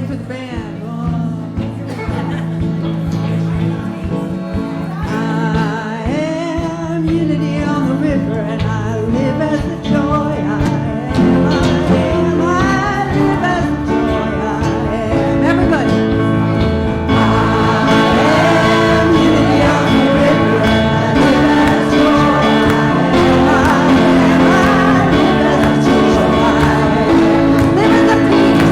waiting for the band. I am unity on the river, and I live as the joy I am. I live as the joy I am. Everybody. I am unity on the river, and I live as joy I am. I live as the joy I am. Live as the peace.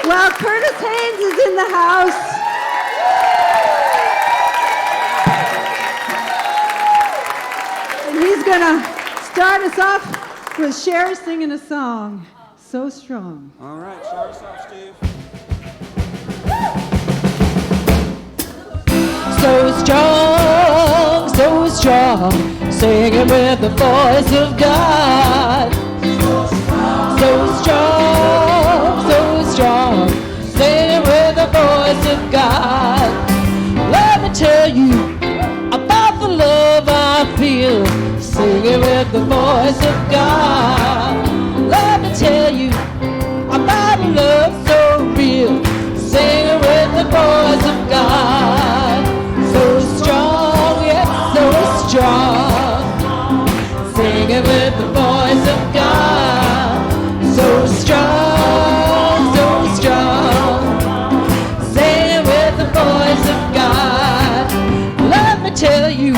Well, Curtis Haynes is in the house. And he's going to start us off with Cher singing a song, So Strong. All right, start us off, Steve. So strong, singing with the voice of God. So strong, singing with the voice of God. Let me tell you about the love I feel, singing with the voice of God. Let me tell you about a love so real, singing with the voice of God. So strong, yes, so strong, singing with the voice of God. So strong, singing with the voice of God. Let me tell you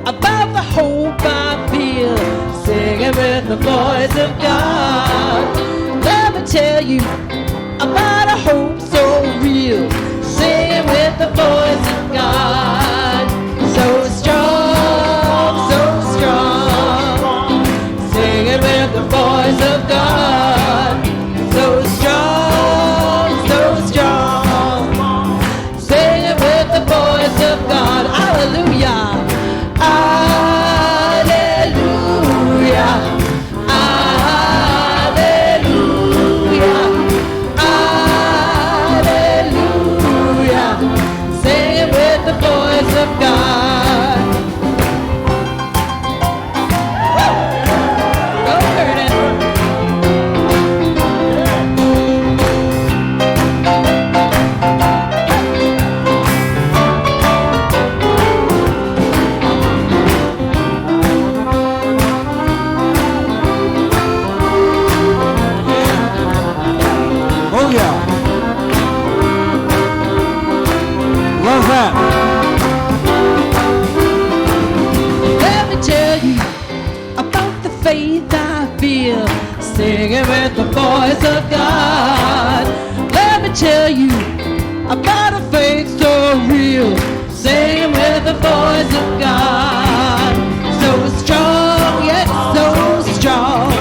about the hope I feel, singing with the voice of God. Let me tell you about a hope so real, singing with the voice of God. So strong, singing with the voice of God. So strong, singing with the voice of God. Hallelujah, hallelujah, hallelujah, hallelujah, singing with the voice of God. Woo! Go Curtis. Oh, yeah. Love that. Let me tell you about the faith I feel, singing with the voice of God. Let me tell you about a faith so real, singing with the voice of God. So strong, yet so strong,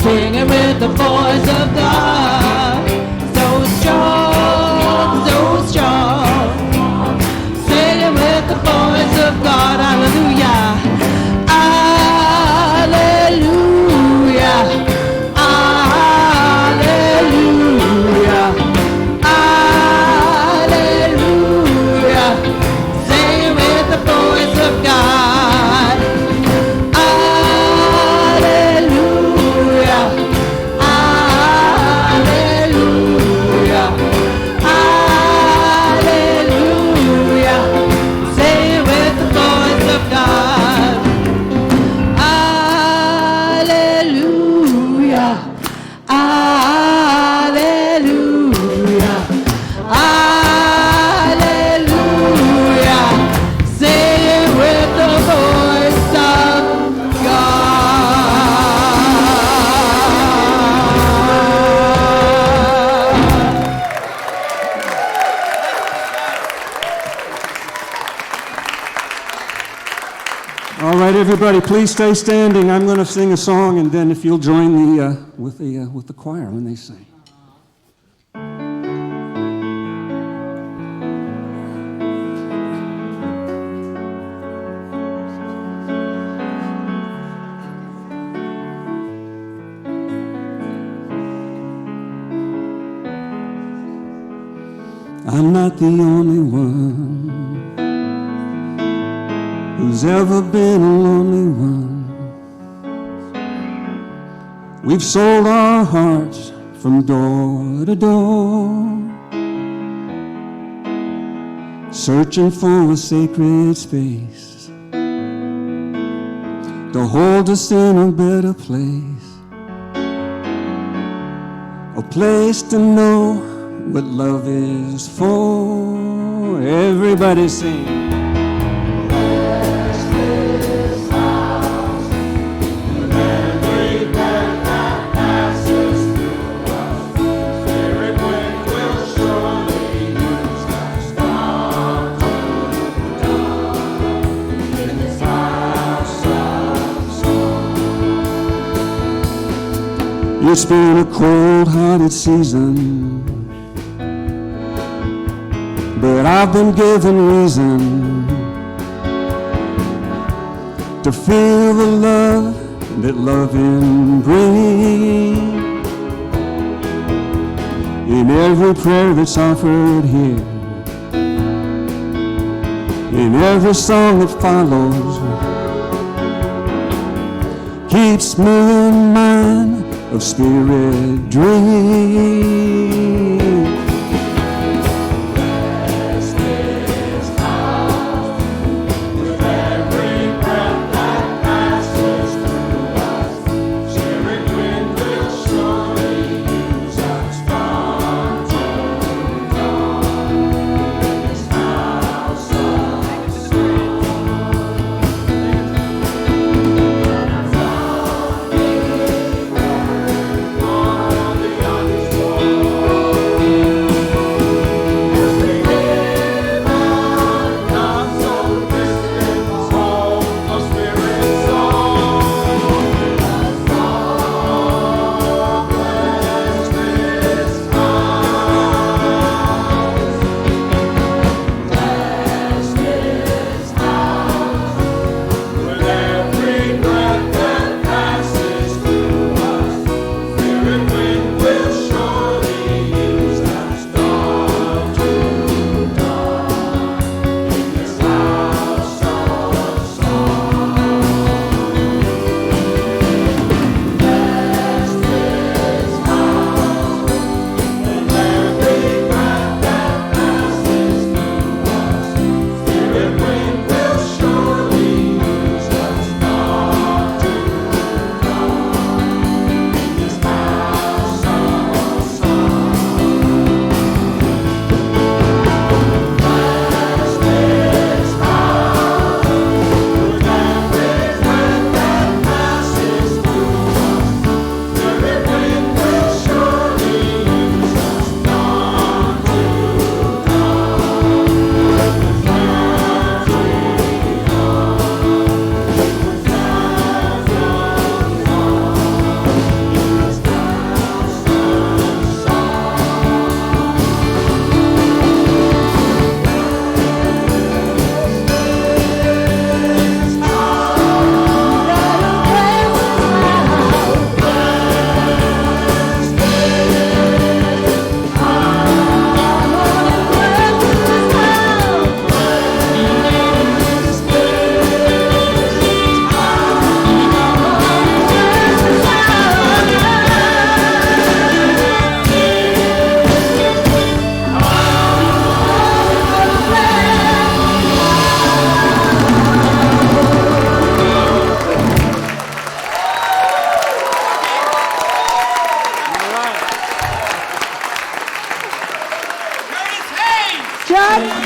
singing with the voice of God. So strong, singing with the voice of God. Hallelujah, hallelujah, hallelujah, hallelujah, singing with the voice of God. Hallelujah, hallelujah, hallelujah, singing with the voice of God. Hallelujah, hallelujah, hallelujah, singing with the voice of God. All right, everybody, please stay standing. I'm going to sing a song, and then if you'll join with the choir when they sing. I'm not the only one who's ever been a lonely one. We've sold our hearts from door to door, searching for a sacred space to hold us in a better place, a place to know what love is for. Everybody sing. Every path that passes through us, there It's been a cold-hearted season, but I've been given reason to feel the love that loving brings. In every prayer that's offered here, in every song that follows, keeps me in mind of spirit dreams.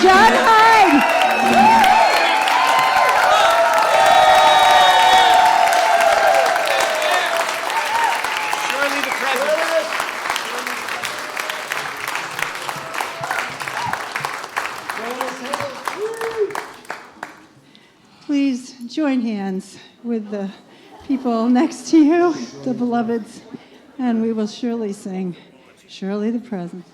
John Hyde. Shirley the President. Please join hands with the people next to you, the beloveds, and we will surely sing Shirley the Present.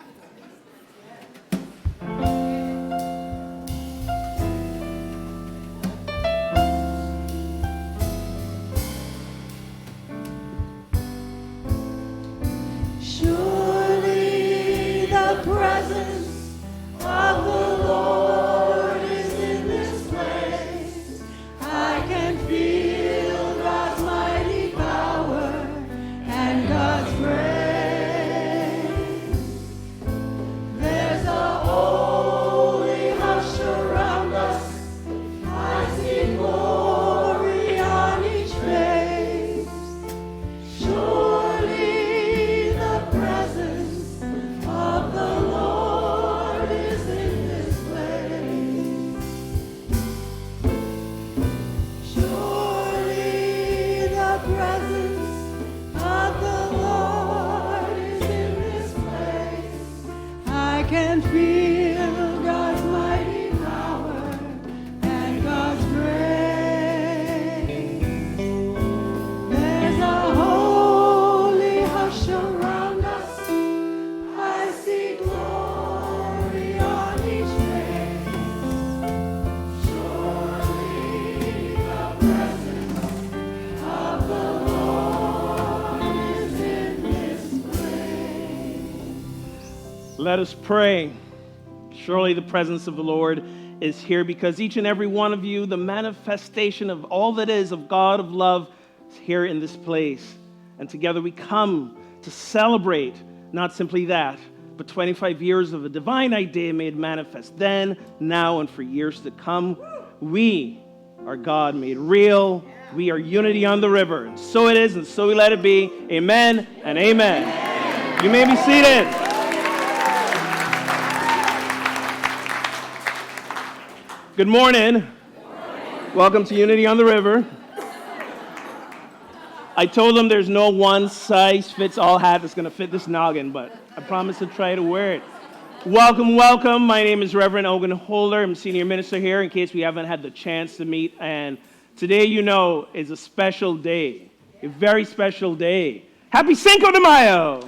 Surely the presence of the Lord is in this place. I can feel God's mighty power and God's grace. There's a holy hush around us. I see glory on each face. Surely the presence of the Lord is in this place. Surely the presence of the Lord is in this place. I can feel God's mighty power and God's grace. There's a holy hush Let us pray. Surely the presence of the Lord is here because each and every one of you, the manifestation of all that is of God of love, is here in this place. And together we come to celebrate not simply that, but 25 years of a divine idea made manifest then, now, and for years to come. We are God made real. We are unity on the river. And so it is, and so we let it be. Amen and amen. You may be seated. Good morning. Welcome to Unity on the River. I told them there's no one-size-fits-all hat that's going to fit this noggin, but I promise to try to wear it. Welcome, welcome. My name is Reverend Ogun Holder. I'm senior minister here in case we haven't had the chance to meet. And today, you know, is a special day, a very special day. Happy Cinco de Mayo!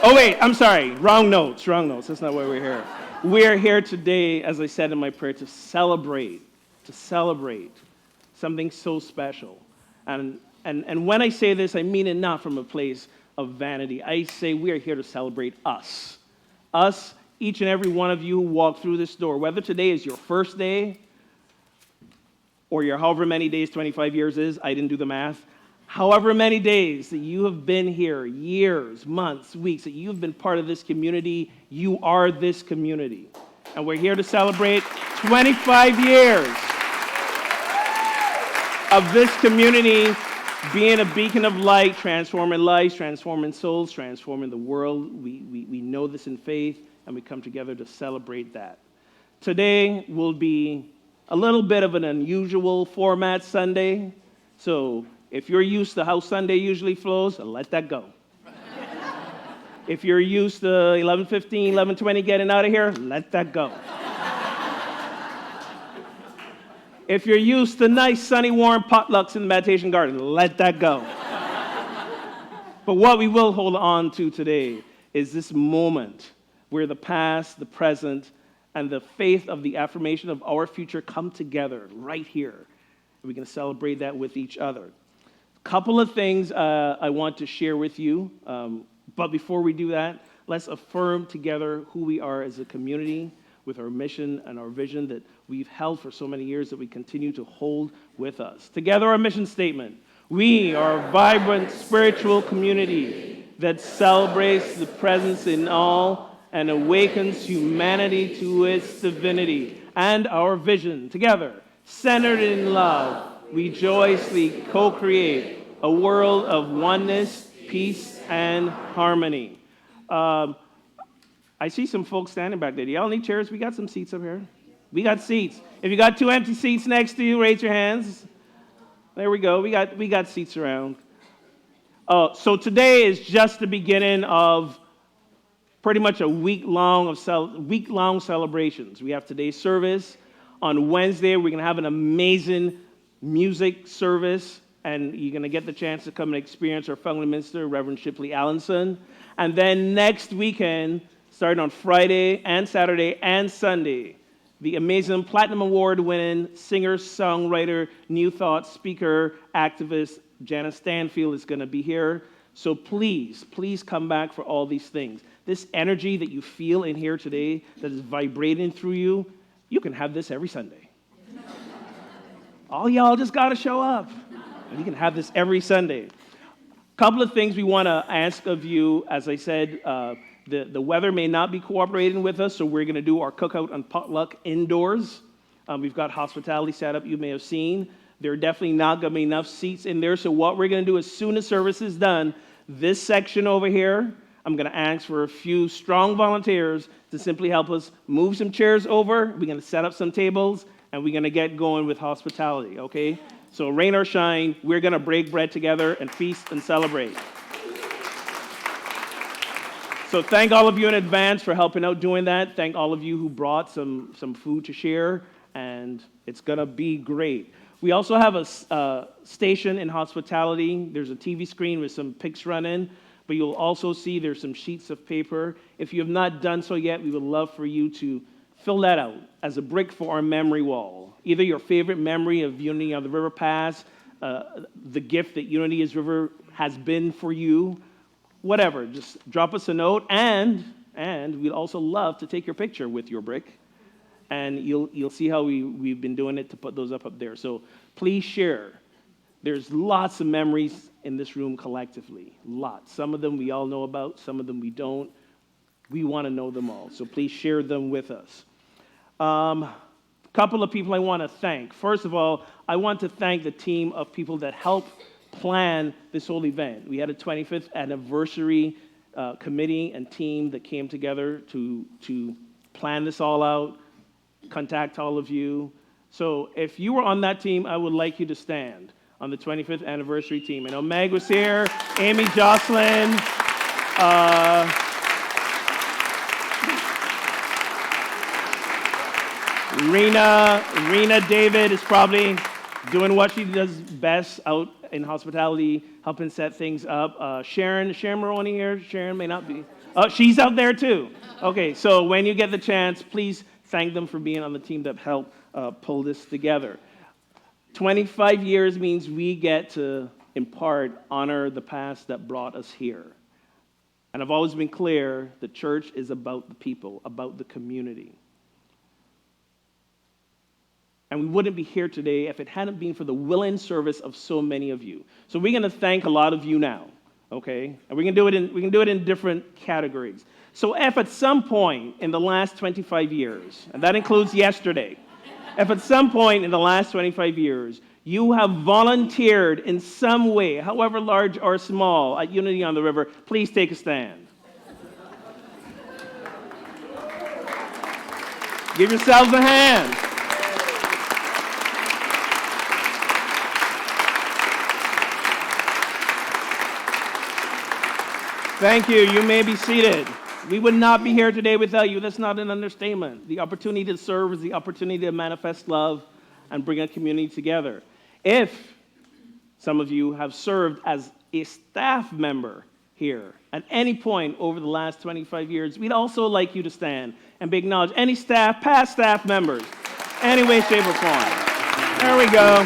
Oh, wait, I'm sorry. Wrong notes. That's not why we're here. We're here today, as I said in my prayer, to celebrate something so special. And when I say this, I mean it not from a place of vanity. I say we are here to celebrate us. Us, each and every one of you who walk through this door, whether today is your first day or your however many days 25 years is, I didn't do the math, however many days that you have been here, years, months, weeks, that you've been part of this community, you are this community. And we're here to celebrate 25 years of this community being a beacon of light, transforming lives, transforming souls, transforming the world. We know this in faith, and we come together to celebrate that. Today will be a little bit of an unusual format Sunday, so if you're used to how Sunday usually flows, let that go. If you're used to 11:15, 11:20 getting out of here, let that go. If you're used to nice, sunny, warm potlucks in the meditation garden, let that go. But what we will hold on to today is this moment where the past, the present, and the faith of the affirmation of our future come together right here. We can celebrate that with each other. Couple of things I want to share with you, but before we do that, let's affirm together who we are as a community with our mission and our vision that we've held for so many years that we continue to hold with us. Together, our mission statement: we are a vibrant spiritual community that celebrates the presence in all and awakens humanity to its divinity. And our vision, together, centered in love, we joyously co-create a world of oneness, peace, and harmony. I see some folks standing back there. Do y'all need chairs? We got some seats up here. We got seats. If you got 2 empty seats next to you, raise your hands. There we go. We got seats around. So today is just the beginning of pretty much a week-long celebrations. We have today's service. On Wednesday, we're going to have an amazing music service, and you're going to get the chance to come and experience our family minister, Reverend Shipley Allenson. And then next weekend, starting on Friday and Saturday and Sunday, the amazing Platinum Award-winning singer, songwriter, New Thought speaker, activist, Janice Stanfield is going to be here. So please come back for all these things. This energy that you feel in here today that is vibrating through you, you can have this every Sunday. All y'all just got to show up. And you can have this every Sunday. Couple of things we want to ask of you. As I said, the weather may not be cooperating with us, so we're going to do our cookout and potluck indoors. We've got hospitality set up, you may have seen. There are definitely not going to be enough seats in there, so what we're going to do as soon as service is done, this section over here, I'm going to ask for a few strong volunteers to simply help us move some chairs over. We're going to set up some tables, and we're going to get going with hospitality, okay? So rain or shine, we're going to break bread together and feast and celebrate. So thank all of you in advance for helping out doing that. Thank all of you who brought some food to share, and it's going to be great. We also have a station in hospitality. There's a TV screen with some pics running, but you'll also see there's some sheets of paper. If you have not done so yet, we would love for you to fill that out as a brick for our memory wall. Either your favorite memory of Unity on the River past, the gift that Unity is River has been for you, whatever, just drop us a note, and we'd also love to take your picture with your brick, and you'll see how we've been doing it to put those up there. So please share. There's lots of memories in this room collectively, lots. Some of them we all know about, some of them we don't. We want to know them all, so please share them with us. Couple of people I want to thank. First of all, I want to thank the team of people that helped plan this whole event. We had a 25th anniversary committee and team that came together to plan this all out, contact all of you. So if you were on that team, I would like you to stand on the 25th anniversary team. I know Meg was here, Amy, Jocelyn, Rena David is probably doing what she does best out in hospitality, helping set things up. Sharon Maroney here? Sharon may not be. Oh, she's out there too. Okay, so when you get the chance, please thank them for being on the team that helped pull this together. 25 years means we get to, in part, honor the past that brought us here. And I've always been clear, the church is about the people, about the community. And we wouldn't be here today if it hadn't been for the willing service of so many of you. So we're going to thank a lot of you now, okay? And we can do it in different categories. So if at some point in the last 25 years, and that includes yesterday, if at some point in the last 25 years you have volunteered in some way, however large or small, at Unity on the River, please take a stand. Give yourselves a hand. Thank you. You may be seated. We would not be here today without you. That's not an understatement. The opportunity to serve is the opportunity to manifest love and bring a community together. If some of you have served as a staff member here at any point over the last 25 years, we'd also like you to stand and be acknowledged. Any staff, past staff members, any way, shape, or form. There we go.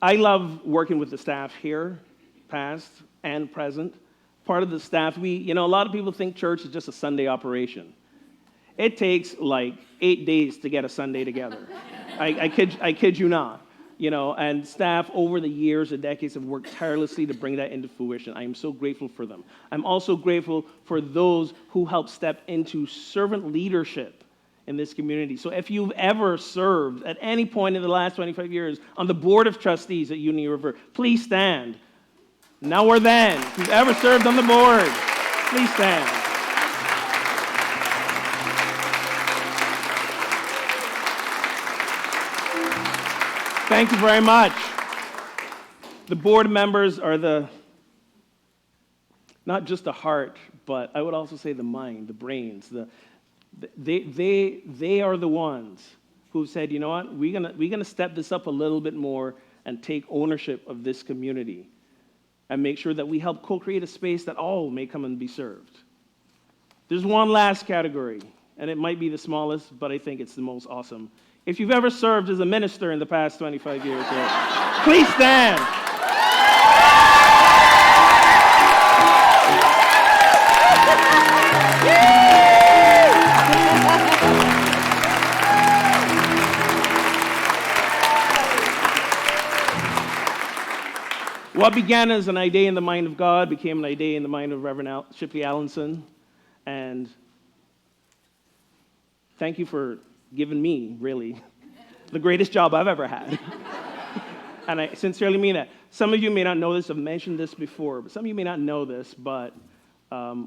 I love working with the staff here, past and present. Part of the staff, a lot of people think church is just a Sunday operation. It takes like 8 days to get a Sunday together. I kid you not. And staff over the years and decades have worked tirelessly to bring that into fruition. I am so grateful for them. I'm also grateful for those who help step into servant leadership in this community. So if you've ever served at any point in the last 25 years on the board of trustees at Unity River, please stand. Now or then, if you've ever served on the board, please stand. Thank you very much. The board members are not just the heart, but I would also say the mind, the brains, They are the ones who said, you know what, we're gonna step this up a little bit more and take ownership of this community and make sure that we help co-create a space that all may come and be served. There's one last category, and it might be the smallest, but I think it's the most awesome. If you've ever served as a minister in the past 25 years, please stand. What began as an idea in the mind of God became an idea in the mind of Reverend Shipley Allenson. And thank you for giving me, really, the greatest job I've ever had. And I sincerely mean that. Some of you may not know this. I've mentioned this before, but some of you may not know this. But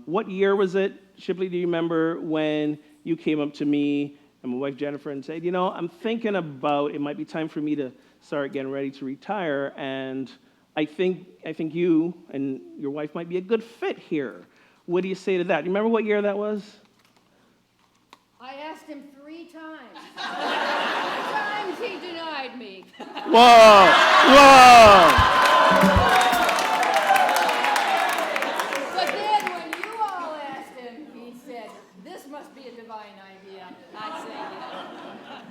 what year was it, Shipley, do you remember when you came up to me and my wife Jennifer and said, I'm thinking about it might be time for me to start getting ready to retire, and I think you and your wife might be a good fit here. What do you say to that? Do you remember what year that was? I asked him 3 times. 3 times he denied me. Whoa! But then when you all asked him, he said, this must be be a divine idea. I say yes.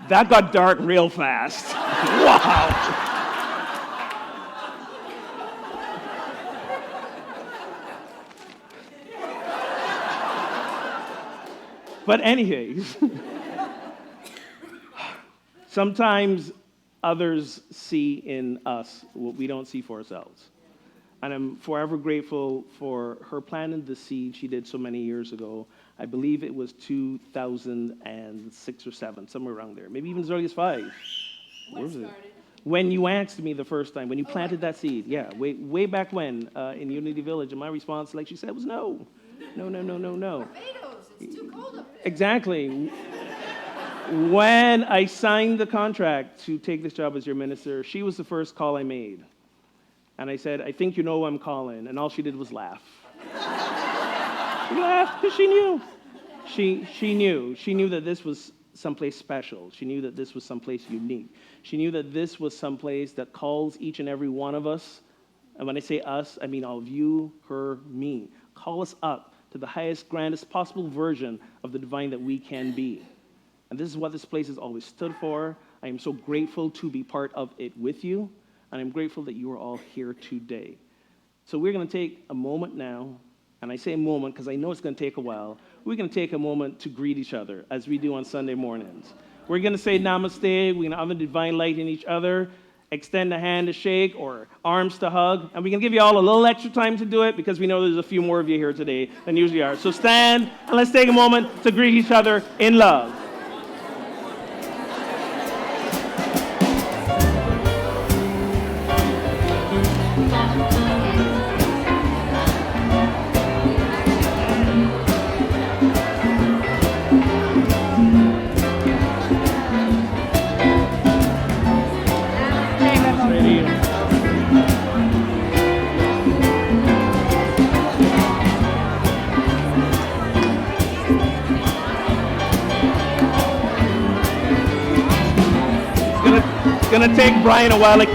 That got dark real fast. Wow. But anyways, sometimes others see in us what we don't see for ourselves. And I'm forever grateful for her planting the seed she did so many years ago. I believe it was 2006 or 7, somewhere around there. Maybe even as early as 5. What started? When you asked me the first time, when you planted that seed, yeah, way back when in Unity Village, and my response, like she said, was no. No. Barbados, it's too cold up there. Exactly. When I signed the contract to take this job as your minister, she was the first call I made. And I said, I think you know who I'm calling. And all she did was laugh. She laughed because she knew. She knew. She knew that this was someplace special. She knew that this was someplace unique. She knew that this was someplace that calls each and every one of us. And when I say us, I mean all of you, her, me. Call us up to the highest, grandest possible version of the divine that we can be. And this is what this place has always stood for. I am so grateful to be part of it with you, and I'm grateful that you are all here today. So we're going to take a moment now, and I say a moment because I know it's going to take a while. We're going to take a moment to greet each other, as we do on Sunday mornings. We're going to say namaste. We're going to have the divine light in each other, extend a hand to shake or arms to hug, and we can give you all a little extra time to do it because we know there's a few more of you here today than usually are. So stand, and let's take a moment to greet each other in love. It's gonna take Brian a while.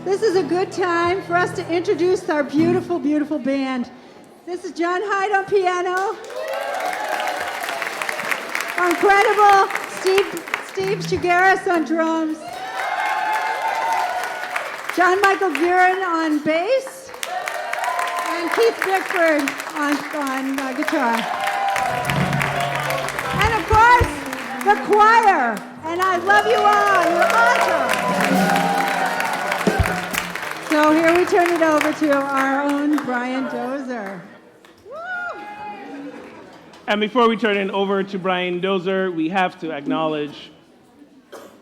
This is a good time for us to introduce our beautiful, beautiful band. This is John Hyde on piano. Our incredible Steve Chigueras on drums. John Michael Guerin on bass. And Keith Bickford on guitar. And of course, the choir. And I love you all. You're awesome. So here we turn it over to our own Brian Dozer. And before we turn it over to Brian Dozer, we have to acknowledge,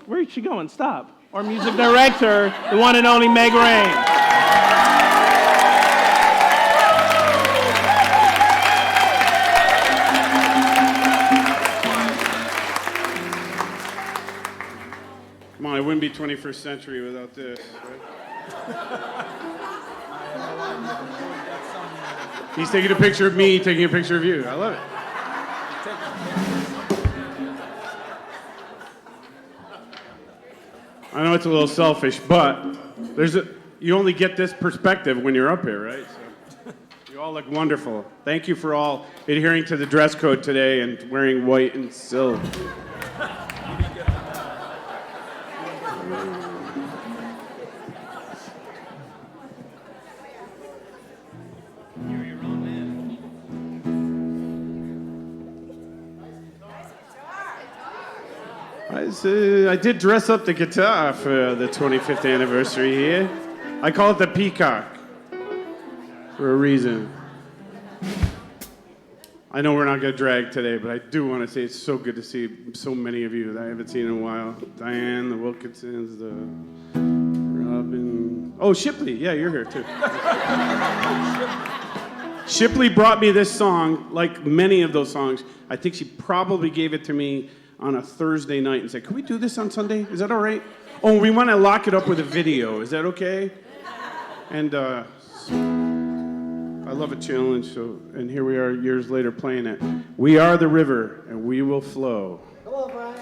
where is she going? Stop. Our music director, the one and only Meg Rain. Come on, it wouldn't be 21st century without this, right? He's taking a picture of me, taking a picture of you. I love it. I know it's a little selfish, but you only get this perspective when you're up here, right? So you all look wonderful. Thank you for all adhering to the dress code today and wearing white and silk. I did dress up the guitar for the 25th anniversary here. I call it the Peacock for a reason. I know we're not going to drag today, but I do want to say it's so good to see so many of you that I haven't seen in a while. Diane, the Wilkinsons, the Robin. Oh, Shipley. Yeah, you're here too. Shipley brought me this song, like many of those songs. I think she probably gave it to me on a Thursday night and said, "Can we do this on Sunday? Is that all right?" Oh, we want to lock it up with a video. Is that okay? And I love a challenge, and here we are years later playing it. We are the river, and we will flow. Come on, Brian.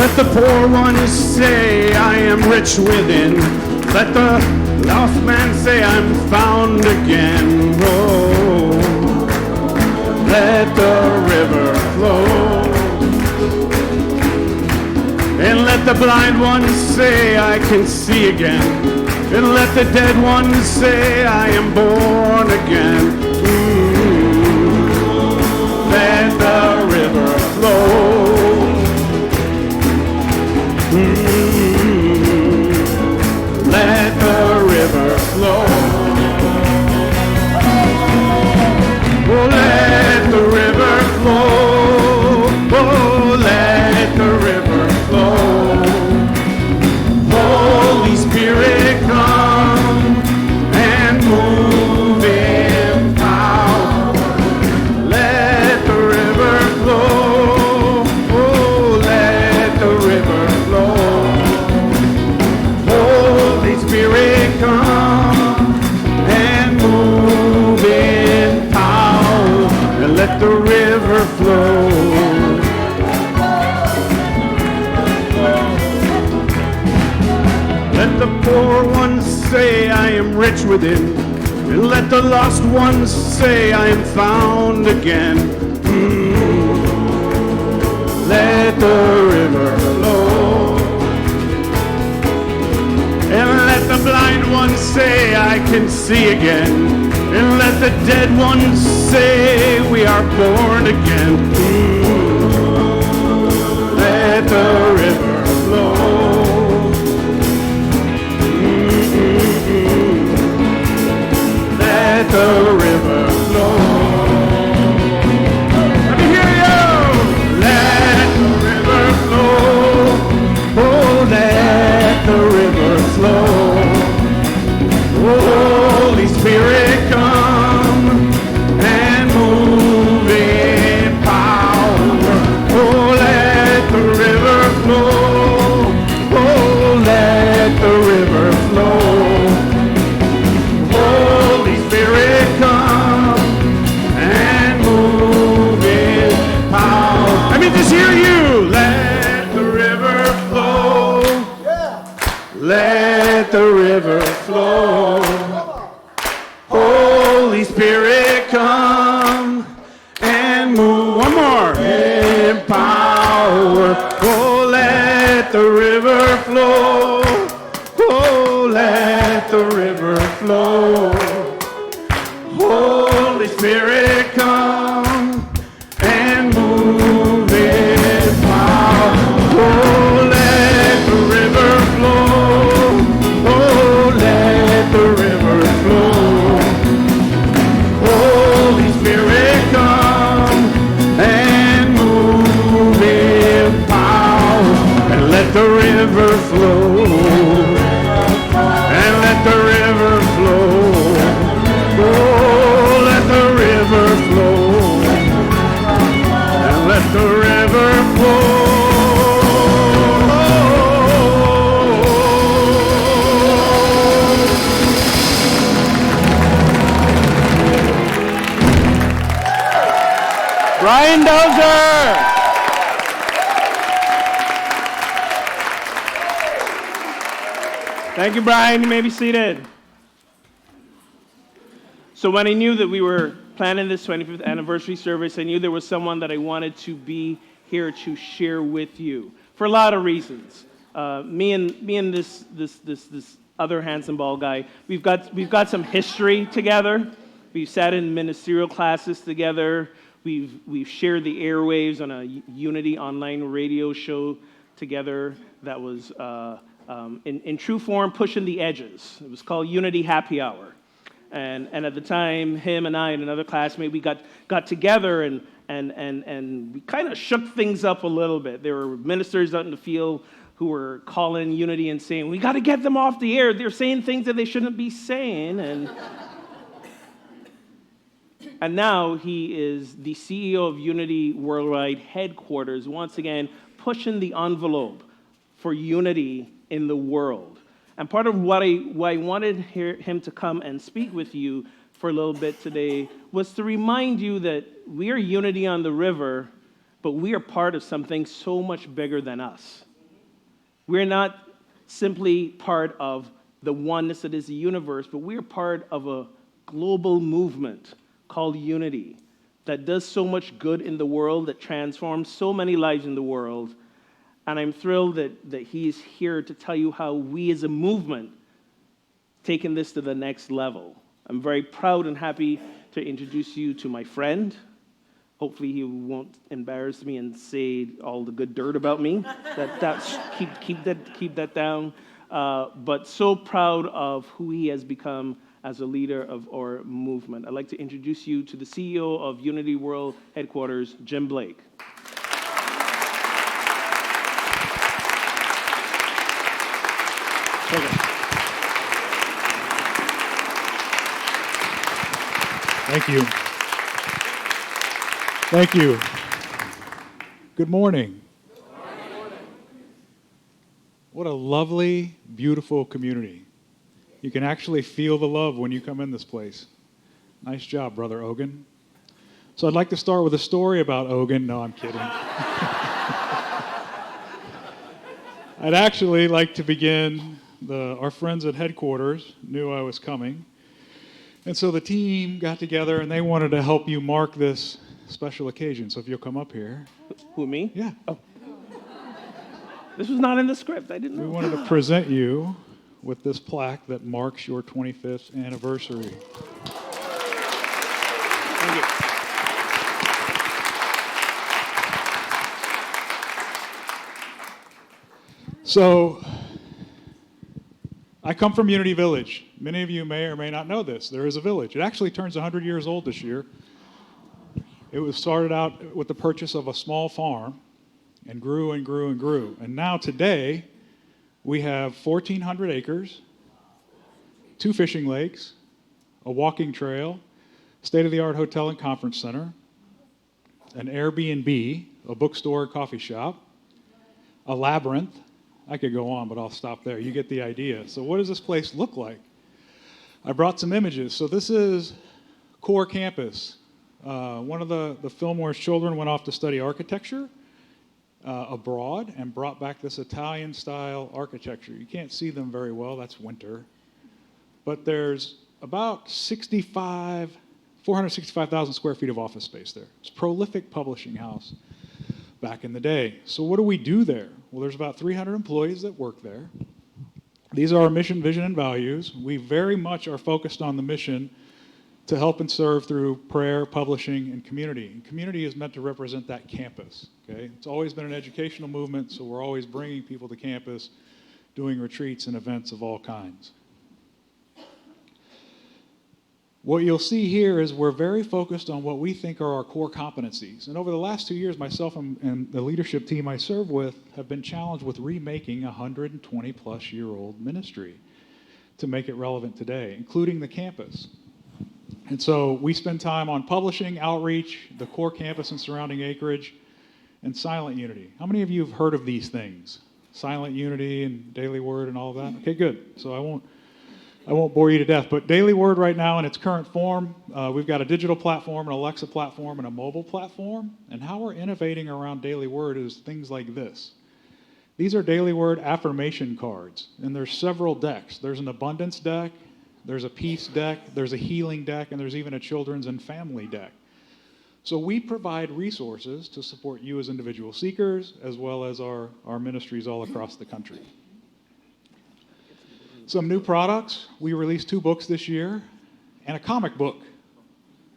Let the poor ones say I am rich within. Let the lost man say I'm found again. Oh, let the river flow. And let the blind ones say I can see again. And let the dead ones say I am born again. Let the river flow. Let the river flow. Oh, let the river flow. Oh, let the river flow. Holy Spirit, come and move in power. Let the river flow. Oh, let the river flow. Holy Spirit, come and move in power, and let the river flow. Let the poor ones say I am rich within, and let the lost ones say I am found again. Let the river flow. And let the blind ones say I can see again. And let the dead ones say we are born again. Let the river flow. Let the river flow. Let me hear you. Let the river flow. Oh, let the river flow. Holy Spirit, come and move in power. Oh, let the river flow. Oh, let the river flow. Holy Spirit, come and move in power. Let me just hear you. Let the river flow. Let the river flow. Holy Spirit, come and move. One more. In power. Oh, let the river flow. Oh, let the river flow. Holy Spirit, come and move in power. Oh, let the river flow. Oh, let the river flow. Holy Spirit, come and move in power. And let the river flow. And let the river flow. Oh, let the river flow. And let the river flow. Brian Dozer. Thank you, Brian. You may be seated. So when I knew that we were planning this 25th anniversary service, I knew there was someone that I wanted to be here to share with you. for a lot of reasons. Me and this other handsome bald guy, we've got some history together. We've sat in ministerial classes together. We've shared the airwaves on a Unity online radio show together that was in true form pushing the edges. It was called Unity Happy Hour. And at the time, him and I and another classmate, we got together and we kind of shook things up a little bit. There were ministers out in the field who were calling Unity and saying, we got to get them off the air. They're saying things that they shouldn't be saying. And now he is the CEO of Unity Worldwide Headquarters, once again pushing the envelope for unity in the world. And part of why I wanted him to come and speak with you for a little bit today was to remind you that we are Unity on the River, but we are part of something so much bigger than us. We're not simply part of the oneness that is the universe, but we're part of a global movement called Unity that does so much good in the world, that transforms so many lives in the world. And I'm thrilled that he's here to tell you how we as a movement taken this to the next level. I'm very proud and happy to introduce you to my friend. Hopefully he won't embarrass me and say all the good dirt about me. Keep that down. But so proud of who he has become as a leader of our movement. I'd like to introduce you to the CEO of Unity World Headquarters, Jim Blake. Thank you. Thank you. Good morning. What a lovely, beautiful community. You can actually feel the love when you come in this place. Nice job, Brother Ogun. So I'd like to start with a story about Ogun. No, I'm kidding. I'd actually like to begin, our friends at headquarters knew I was coming. And so the team got together and they wanted to help you mark this special occasion. So if you'll come up here. Who, me? Yeah. Oh. This was not in the script. I didn't know. We wanted to present you with this plaque that marks your 25th anniversary. Thank you. So, I come from Unity Village. Many of you may or may not know this. There is a village. It actually turns 100 years old this year. It was started out with the purchase of a small farm and grew and grew and grew. And now today, we have 1,400 acres, 2 fishing lakes, a walking trail, state-of-the-art hotel and conference center, an Airbnb, a bookstore, coffee shop, a labyrinth. I could go on, but I'll stop there. You get the idea. So what does this place look like? I brought some images. So this is Core Campus. One of the Fillmore's children went off to study architecture abroad and brought back this Italian-style architecture. You can't see them very well. That's winter. But there's about 465,000 square feet of office space there. It's a prolific publishing house back in the day. So what do we do there? Well, there's about 300 employees that work there. These are our mission, vision, and values. We very much are focused on the mission to help and serve through prayer, publishing, and community. And community is meant to represent that campus. Okay? It's always been an educational movement, so we're always bringing people to campus, doing retreats and events of all kinds. What you'll see here is we're very focused on what we think are our core competencies. And over the last 2 years, myself and the leadership team I serve with have been challenged with remaking a 120-plus-year-old ministry to make it relevant today, including the campus. And so we spend time on publishing, outreach, the core campus and surrounding acreage, and Silent Unity. How many of you have heard of these things? Silent Unity and Daily Word and all of that? Okay, good. So I won't bore you to death, but Daily Word right now in its current form, we've got a digital platform, an Alexa platform, and a mobile platform. And how we're innovating around Daily Word is things like this. These are Daily Word affirmation cards, and there's several decks. There's an abundance deck, there's a peace deck, there's a healing deck, and there's even a children's and family deck. So we provide resources to support you as individual seekers, as well as our ministries all across the country. Some new products. We released 2 books this year and a comic book.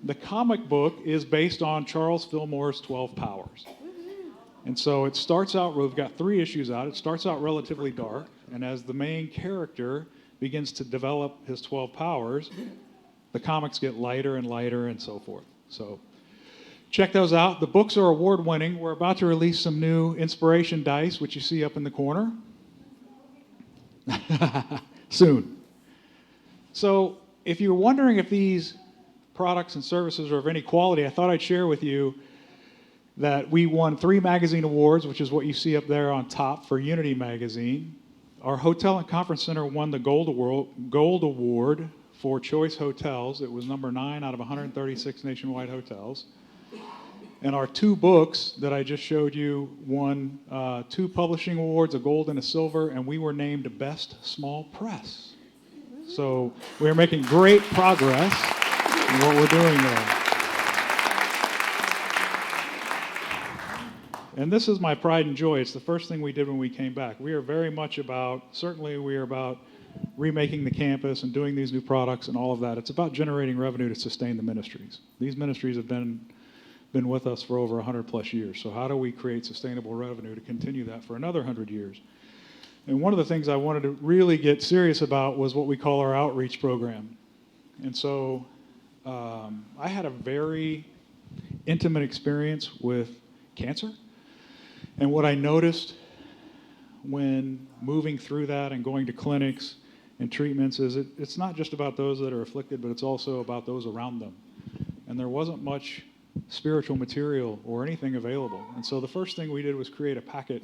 The comic book is based on Charles Fillmore's 12 Powers. And so it starts out, we've got 3 issues out. It starts out relatively dark, and as the main character begins to develop his 12 powers, the comics get lighter and lighter and so forth. So check those out. The books are award-winning. We're about to release some new inspiration dice, which you see up in the corner. Soon. So if you're wondering if these products and services are of any quality, I thought I'd share with you that we won 3 magazine awards, which is what you see up there on top for Unity Magazine. Our hotel and conference center won the Gold Award for Choice Hotels. It was number 9 out of 136 nationwide hotels. And our 2 books that I just showed you won 2 publishing awards, a gold and a silver, and we were named Best Small Press. So we're making great progress in what we're doing there. And this is my pride and joy. It's the first thing we did when we came back. We are very much about, certainly we are about remaking the campus and doing these new products and all of that. It's about generating revenue to sustain the ministries. These ministries have been with us for over 100 plus years. So how do we create sustainable revenue to continue that for another 100 years? And one of the things I wanted to really get serious about was what we call our outreach program. And so I had a very intimate experience with cancer. And what I noticed when moving through that and going to clinics and treatments is it's not just about those that are afflicted, but it's also about those around them. And there wasn't much spiritual material or anything available. And so the first thing we did was create a packet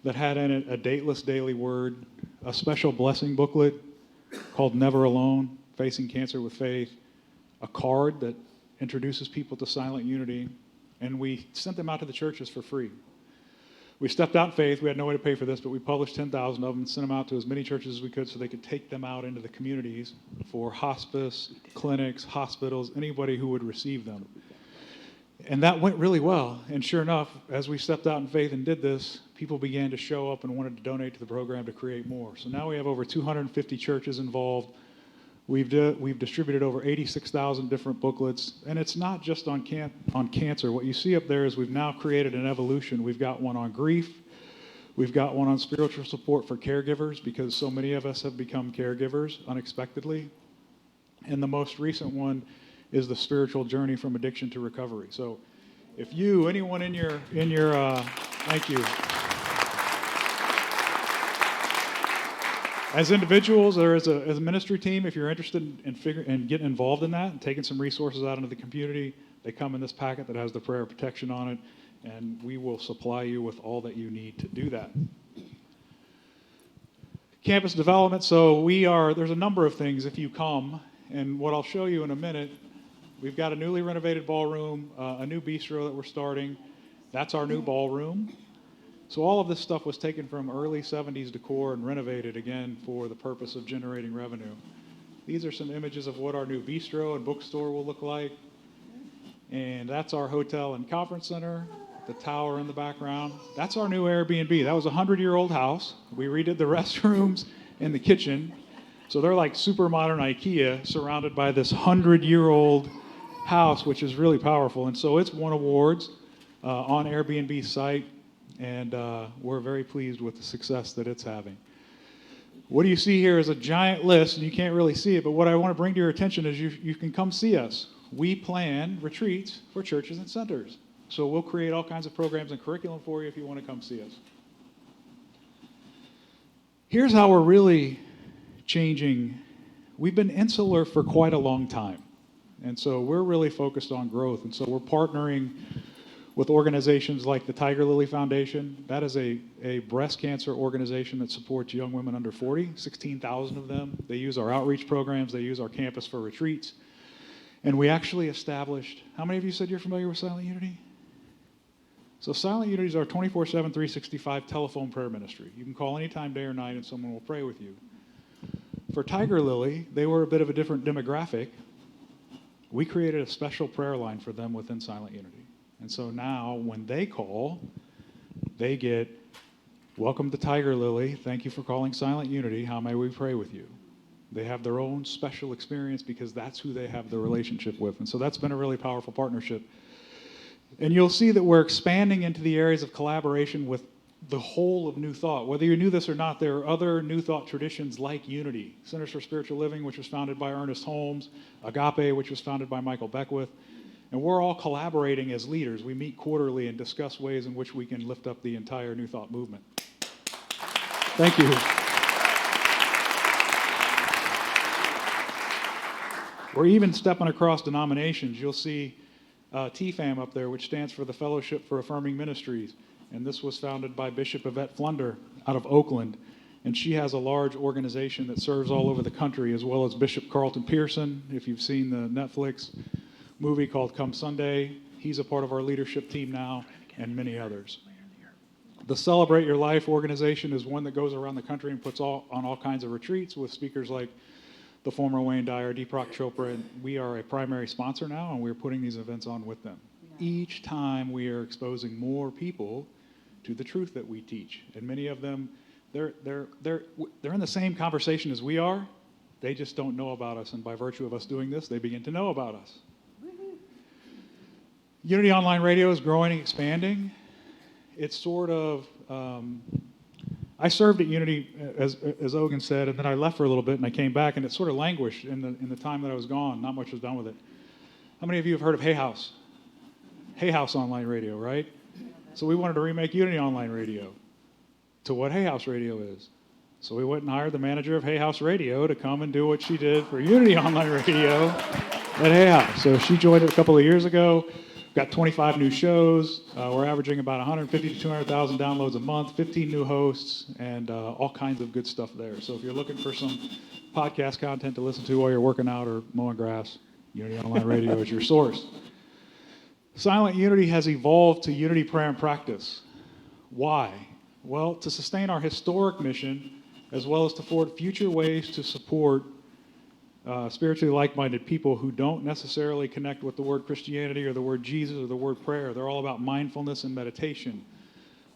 that had in it a dateless daily word, a special blessing booklet called Never Alone, Facing Cancer with Faith, a card that introduces people to Silent Unity, and we sent them out to the churches for free. We stepped out in faith. We had no way to pay for this, but we published 10,000 of them and sent them out to as many churches as we could so they could take them out into the communities for hospice, clinics, hospitals, anybody who would receive them. And that went really well. And sure enough, as we stepped out in faith and did this, people began to show up and wanted to donate to the program to create more. So now we have over 250 churches involved. We've distributed over 86,000 different booklets, and it's not just on cancer. What you see up there is we've now created an evolution. We've got one on grief. We've got one on spiritual support for caregivers because so many of us have become caregivers unexpectedly. And the most recent one is the spiritual journey from addiction to recovery. So if anyone in your thank you. As individuals or as a ministry team, if you're interested in getting involved in that and taking some resources out into the community, they come in this packet that has the prayer of protection on it, and we will supply you with all that you need to do that. Campus development, so there's a number of things if you come, and what I'll show you in a minute, we've got a newly renovated ballroom, a new bistro that we're starting. That's our new ballroom. So all of this stuff was taken from early 70s decor and renovated again for the purpose of generating revenue. These are some images of what our new bistro and bookstore will look like. And that's our hotel and conference center, the tower in the background. That's our new Airbnb. That was a 100-year-old house. We redid the restrooms and the kitchen. So they're like super modern IKEA surrounded by this 100-year-old house, which is really powerful. And so it's won awards on Airbnb's site. And we're very pleased with the success that it's having. What do you see here is a giant list, and you can't really see it, but what I want to bring to your attention is you can come see us. We plan retreats for churches and centers. So we'll create all kinds of programs and curriculum for you if you want to come see us. Here's how we're really changing. We've been insular for quite a long time, and so we're really focused on growth, and so we're partnering with organizations like the Tiger Lily Foundation. That is a breast cancer organization that supports young women under 40, 16,000 of them. They use our outreach programs. They use our campus for retreats. And we actually established, how many of you said you're familiar with Silent Unity? So Silent Unity is our 24/7, 365 telephone prayer ministry. You can call anytime, day or night, and someone will pray with you. For Tiger Lily, they were a bit of a different demographic. we created a special prayer line for them within Silent Unity. And so now when they call, they get, welcome to Tiger Lily. Thank you for calling Silent Unity. How may we pray with you? They have their own special experience because that's who they have the relationship with. And so that's been a really powerful partnership. And you'll see that we're expanding into the areas of collaboration with the whole of New Thought. Whether you knew this or not, there are other New Thought traditions like Unity, Centers for Spiritual Living, which was founded by Ernest Holmes, Agape, which was founded by Michael Beckwith. And we're all collaborating as leaders. We meet quarterly and discuss ways in which we can lift up the entire New Thought movement. Thank you. We're even stepping across denominations. You'll see TFAM up there, which stands for the Fellowship for Affirming Ministries. And this was founded by Bishop Yvette Flunder out of Oakland. And she has a large organization that serves all over the country, as well as Bishop Carlton Pearson. If you've seen the Netflix movie called Come Sunday, he's a part of our leadership team now, and many others. The Celebrate Your Life organization is one that goes around the country and puts on all kinds of retreats with speakers like the former Wayne Dyer, Deepak Chopra, and we are a primary sponsor now, and we're putting these events on with them. Each time we are exposing more people to the truth that we teach, and many of them, they're in the same conversation as we are. They just don't know about us, and by virtue of us doing this, they begin to know about us. Unity Online Radio is growing and expanding. It's sort of, I served at Unity, as Ogun said, and then I left for a little bit, and I came back, and it sort of languished in the time that I was gone. Not much was done with it. How many of you have heard of Hay House? Hay House Online Radio, right? So we wanted to remake Unity Online Radio to what Hay House Radio is. So we went and hired the manager of Hay House Radio to come and do what she did for Unity Online Radio at Hay House. So she joined it a couple of years ago. Got 25 new shows. We're averaging about 150 to 200,000 downloads a month, 15 new hosts, and all kinds of good stuff there. So if you're looking for some podcast content to listen to while you're working out or mowing grass, Unity Online Radio is your source. Silent Unity has evolved to Unity Prayer and Practice. Why? Well, to sustain our historic mission, as well as to forward future ways to support spiritually like-minded people who don't necessarily connect with the word Christianity or the word Jesus or the word prayer. They're all about mindfulness and meditation.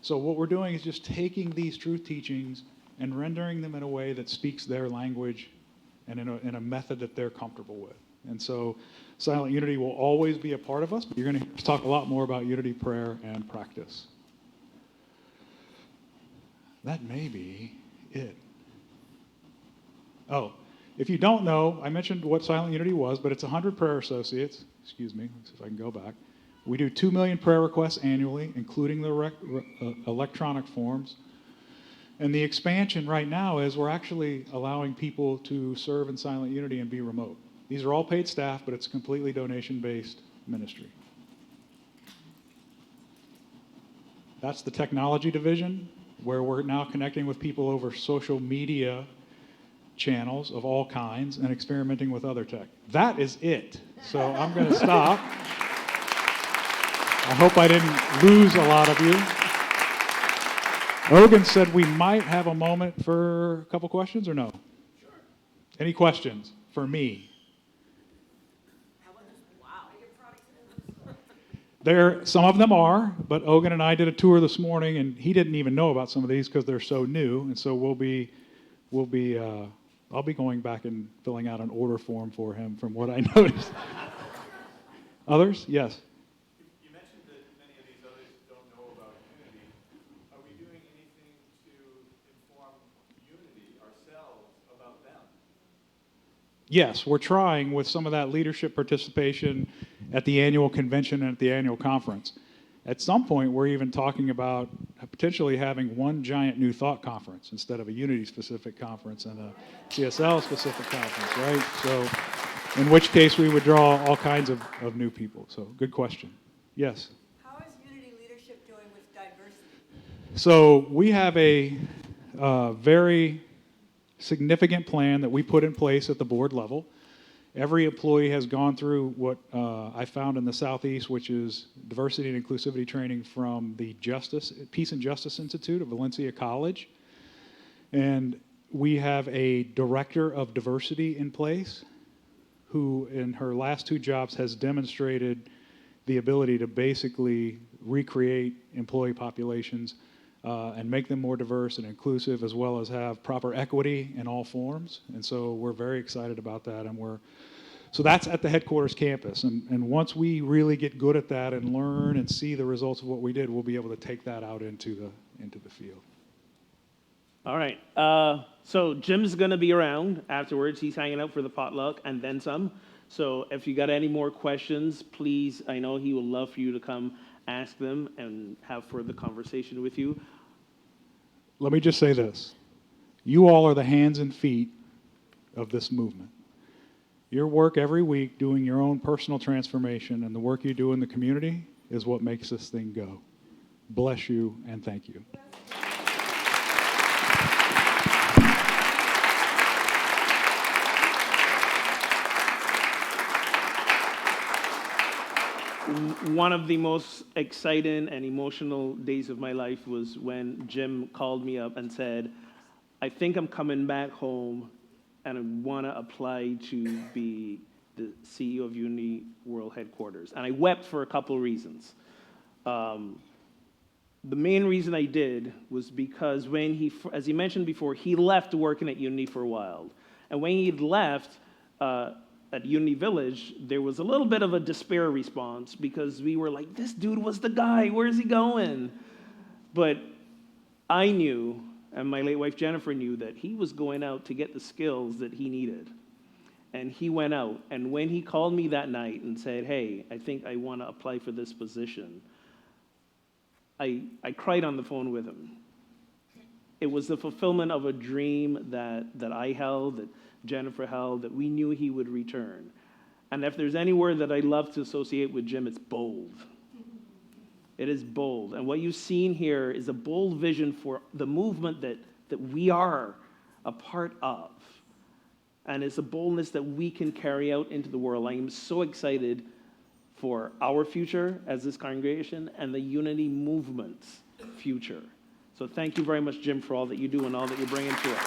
So what we're doing is just taking these truth teachings and rendering them in a way that speaks their language and in a method that they're comfortable with. And so Silent Unity will always be a part of us, but you're going to talk a lot more about Unity Prayer and Practice. That may be it. Oh, if you don't know, I mentioned what Silent Unity was, but it's 100 prayer associates. Excuse me, let's see if I can go back. We do 2 million prayer requests annually, including the electronic forms. And the expansion right now is we're actually allowing people to serve in Silent Unity and be remote. These are all paid staff, but it's a completely donation-based ministry. That's the technology division, where we're now connecting with people over social media channels of all kinds and experimenting with other tech. That is it. So I'm going to stop. I hope I didn't lose a lot of you. Ogun said we might have a moment for a couple questions, or no? Sure. Any questions for me? Some of them are, but Ogun and I did a tour this morning, and he didn't even know about some of these because they're so new, and so I'll be going back and filling out an order form for him from what I noticed. Others? Yes. You mentioned that many of these others don't know about Unity. Are we doing anything to inform Unity ourselves about them? Yes, we're trying with some of that leadership participation at the annual convention and at the annual conference. At some point, we're even talking about potentially having one giant New Thought conference instead of a Unity-specific conference and a CSL-specific conference, right? So in which case, we would draw all kinds of new people. So good question. Yes? How is Unity leadership doing with diversity? So we have a very significant plan that we put in place at the board level. Every employee has gone through what I found in the Southeast, which is diversity and inclusivity training from the Peace and Justice Institute of Valencia College. And we have a director of diversity in place who in her last 2 jobs has demonstrated the ability to basically recreate employee populations and make them more diverse and inclusive, as well as have proper equity in all forms. And so we're very excited about that. And so that's at the headquarters campus. And once we really get good at that and learn and see the results of what we did, we'll be able to take that out into the field. All right. So Jim's going to be around afterwards. He's hanging out for the potluck and then some. So if you got any more questions, please, I know he would love for you to come ask them and have further conversation with you. Let me just say this. You all are the hands and feet of this movement. Your work every week doing your own personal transformation and the work you do in the community is what makes this thing go. Bless you and thank you. One of the most exciting and emotional days of my life was when Jim called me up and said, I think I'm coming back home and I want to apply to be the CEO of Unity World Headquarters. And I wept for a couple of reasons. The main reason I did was because when he, as he mentioned before, he left working at Unity for a while. And when he left, at Unity Village, there was a little bit of a despair response because we were like, this dude was the guy, where's he going? But I knew, and my late wife Jennifer knew, that he was going out to get the skills that he needed. And he went out, and when he called me that night and said, hey, I think I want to apply for this position, I cried on the phone with him. It was the fulfillment of a dream that I held, that Jennifer held, that we knew he would return. And if there's any word that I love to associate with Jim, it's bold. It is bold. And what you've seen here is a bold vision for the movement that we are a part of. And it's a boldness that we can carry out into the world. I am so excited for our future as this congregation and the Unity movement's future. So thank you very much, Jim, for all that you do and all that you're bringing to us.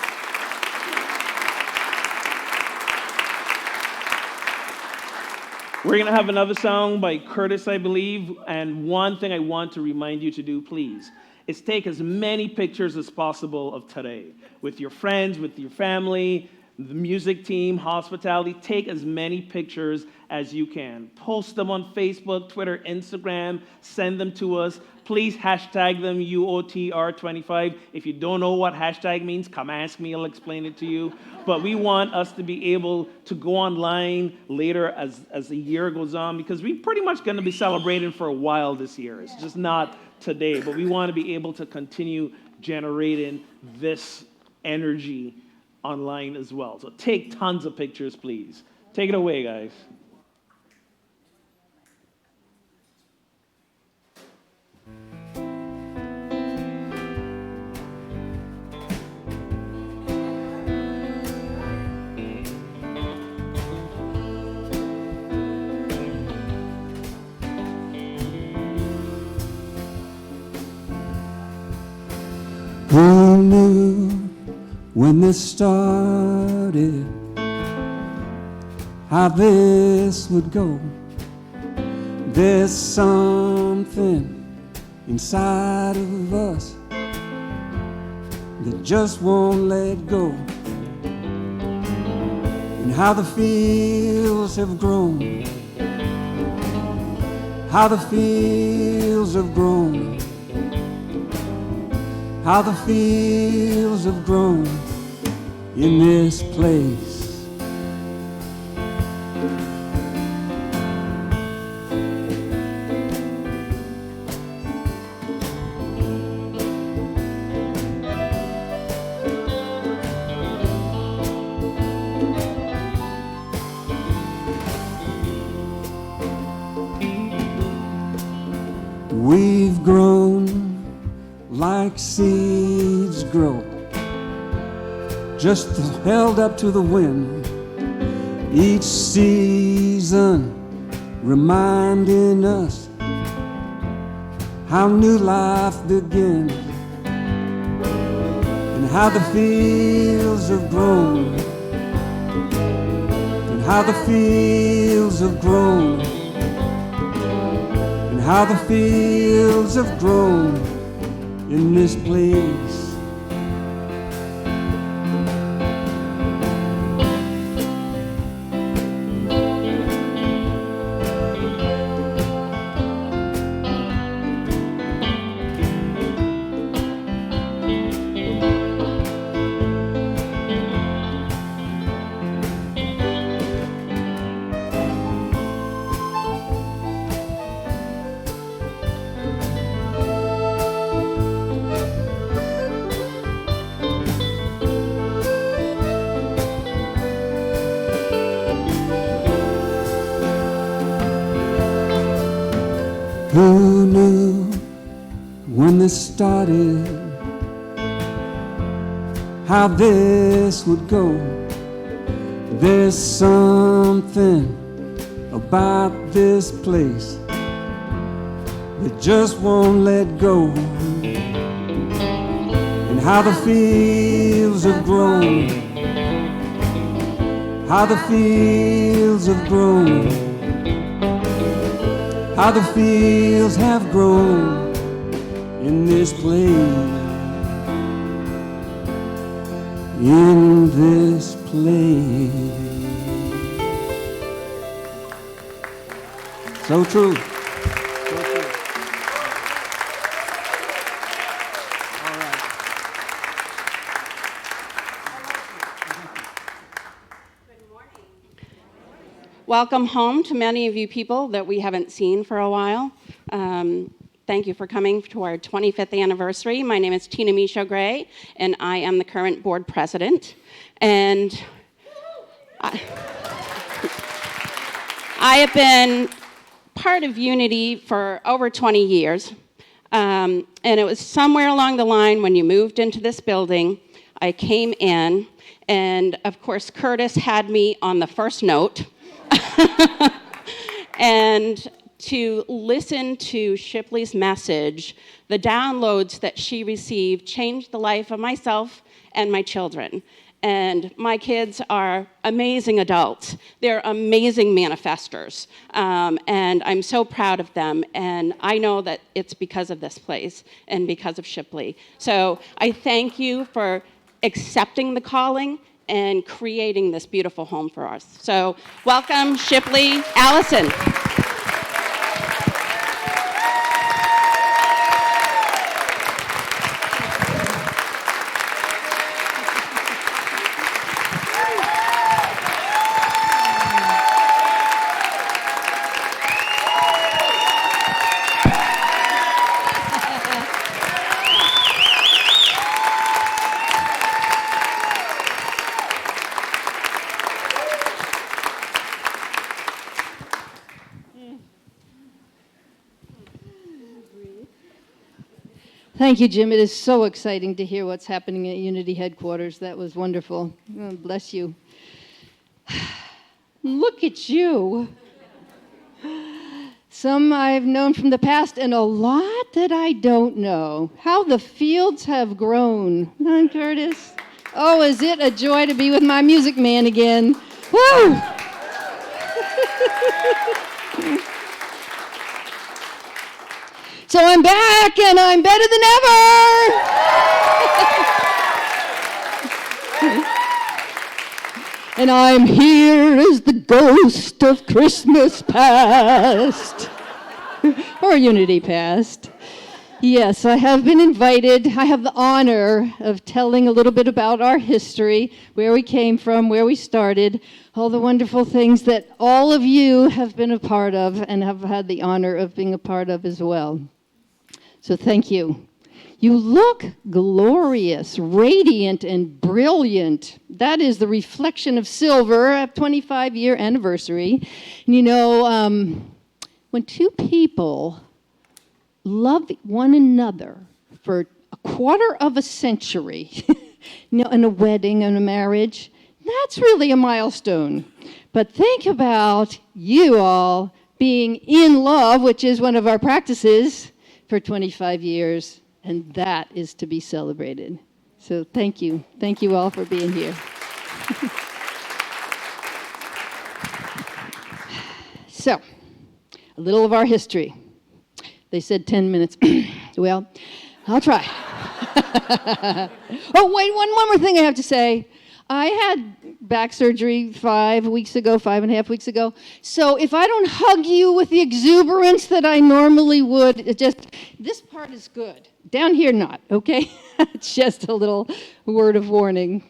We're going to have another song by Curtis, I believe. And one thing I want to remind you to do, please, is take as many pictures as possible of today with your friends, with your family, the music team, hospitality. Take as many pictures as you can. Post them on Facebook, Twitter, Instagram. Send them to us. Please hashtag them UOTR25. If you don't know what hashtag means, come ask me. I'll explain it to you. But we want us to be able to go online later as the year goes on, because we're pretty much going to be celebrating for a while this year. It's just not today. But we want to be able to continue generating this energy online as well. So take tons of pictures, please. Take it away, guys. Who knew when this started how this would go? There's something inside of us that just won't let go. And how the fields have grown, how the fields have grown, how the fields have grown in this place. We've grown like seeds grow, just held up to the wind, each season reminding us how new life begins, and how the fields have grown, and and how the fields have grown, and how the fields have grown in this place. Who knew when this started how this would go? There's something about this place that just won't let go. And how the fields have grown, how the fields have grown, how the fields have grown in this place, in this place. So true. So true. All right. Welcome home to many of you people that we haven't seen for a while. Thank you for coming to our 25th anniversary. My name is Tina Michaud Gray, and I am the current board president. And I have been part of Unity for over 20 years. And it was somewhere along the line when you moved into this building, I came in, and of course, Curtis had me on the first note. And to listen to Shipley's message, the downloads that she received changed the life of myself and my children. And my kids are amazing adults. They're amazing manifestors. And I'm so proud of them. And I know that it's because of this place and because of Shipley. So I thank you for accepting the calling and creating this beautiful home for us. So welcome, Shipley. Allison. Thank you, Jim. It is so exciting to hear what's happening at Unity headquarters. That was wonderful. Oh, bless you. Look at you. Some I've known from the past, and a lot that I don't know. How the fields have grown. Huh, Curtis? Oh, is it a joy to be with my music man again? Woo! So I'm back, and I'm better than ever. And I'm here as the ghost of Christmas past, or Unity past. Yes, I have been invited. I have the honor of telling a little bit about our history, where we came from, where we started, all the wonderful things that all of you have been a part of and have had the honor of being a part of as well. So thank you. You look glorious, radiant, and brilliant. That is the reflection of silver at 25-year anniversary. And you know, when two people love one another for a quarter of a century, in a wedding and a marriage, that's really a milestone. But think about you all being in love, which is one of our practices, for 25 years, and that is to be celebrated. So thank you. Thank you all for being here. So, a little of our history. They said 10 minutes. Well, I'll try. Oh, wait, one more thing I have to say. I had back surgery 5.5 weeks ago. So if I don't hug you with the exuberance that I normally would, this part is good. Down here, not, okay? It's just a little word of warning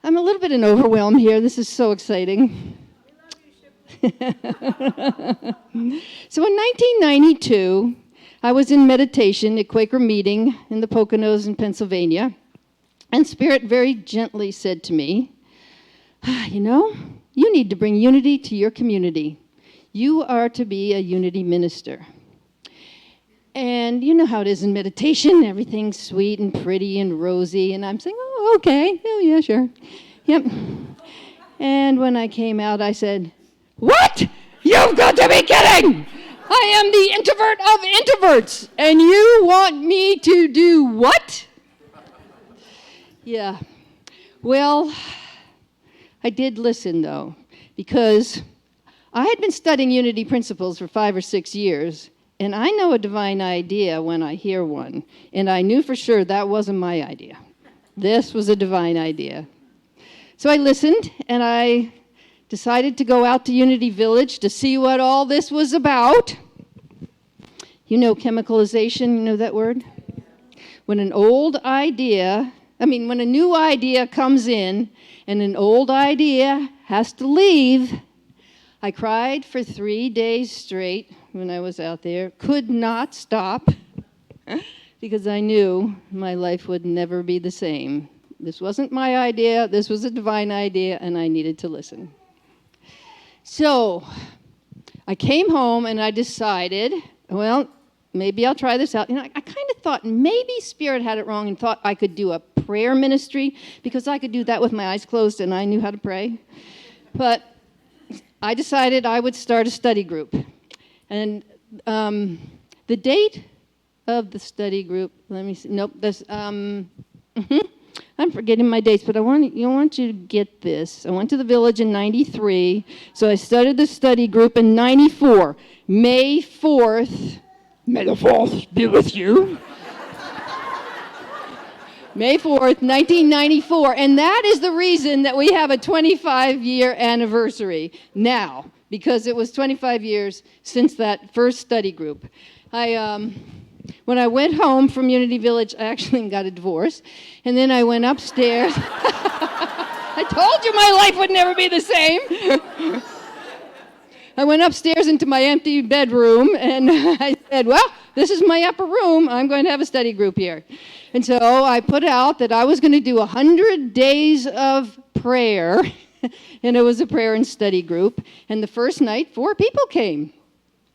I'm a little bit in overwhelm here. This is so exciting. So in 1992, I was in meditation at Quaker Meeting in the Poconos in Pennsylvania, and Spirit very gently said to me, you need to bring unity to your community. You are to be a unity minister. And you know how it is in meditation, everything's sweet and pretty and rosy, and I'm saying, oh, okay, oh, yeah, sure. Yep. And when I came out, I said, what? You've got to be kidding! I am the introvert of introverts, and you want me to do what? Yeah. Well, I did listen, though, because I had been studying unity principles for 5 or 6 years, and I know a divine idea when I hear one, and I knew for sure that wasn't my idea. This was a divine idea. So I listened, and I decided to go out to Unity Village to see what all this was about. You know chemicalization, you know that word? When a new idea comes in and an old idea has to leave, I cried for 3 days straight when I was out there, could not stop, because I knew my life would never be the same. This wasn't my idea, this was a divine idea, and I needed to listen. So, I came home and I decided, well, maybe I'll try this out. I kind of thought maybe Spirit had it wrong and thought I could do a prayer ministry because I could do that with my eyes closed and I knew how to pray. But I decided I would start a study group. And the date of the study group, let me see. Nope, I'm forgetting my dates, but I want you to get this. I went to the village in 93, so I started the study group in 94. May 4th, may the 4th be with you. May 4th, 1994, and that is the reason that we have a 25-year anniversary now, because it was 25 years since that first study group. When I went home from Unity Village, I actually got a divorce, and then I went upstairs. I told you my life would never be the same. I went upstairs into my empty bedroom, and I said, well, this is my upper room. I'm going to have a study group here. And so I put out that I was going to do 100 days of prayer, and it was a prayer and study group. And the first night, 4 people came.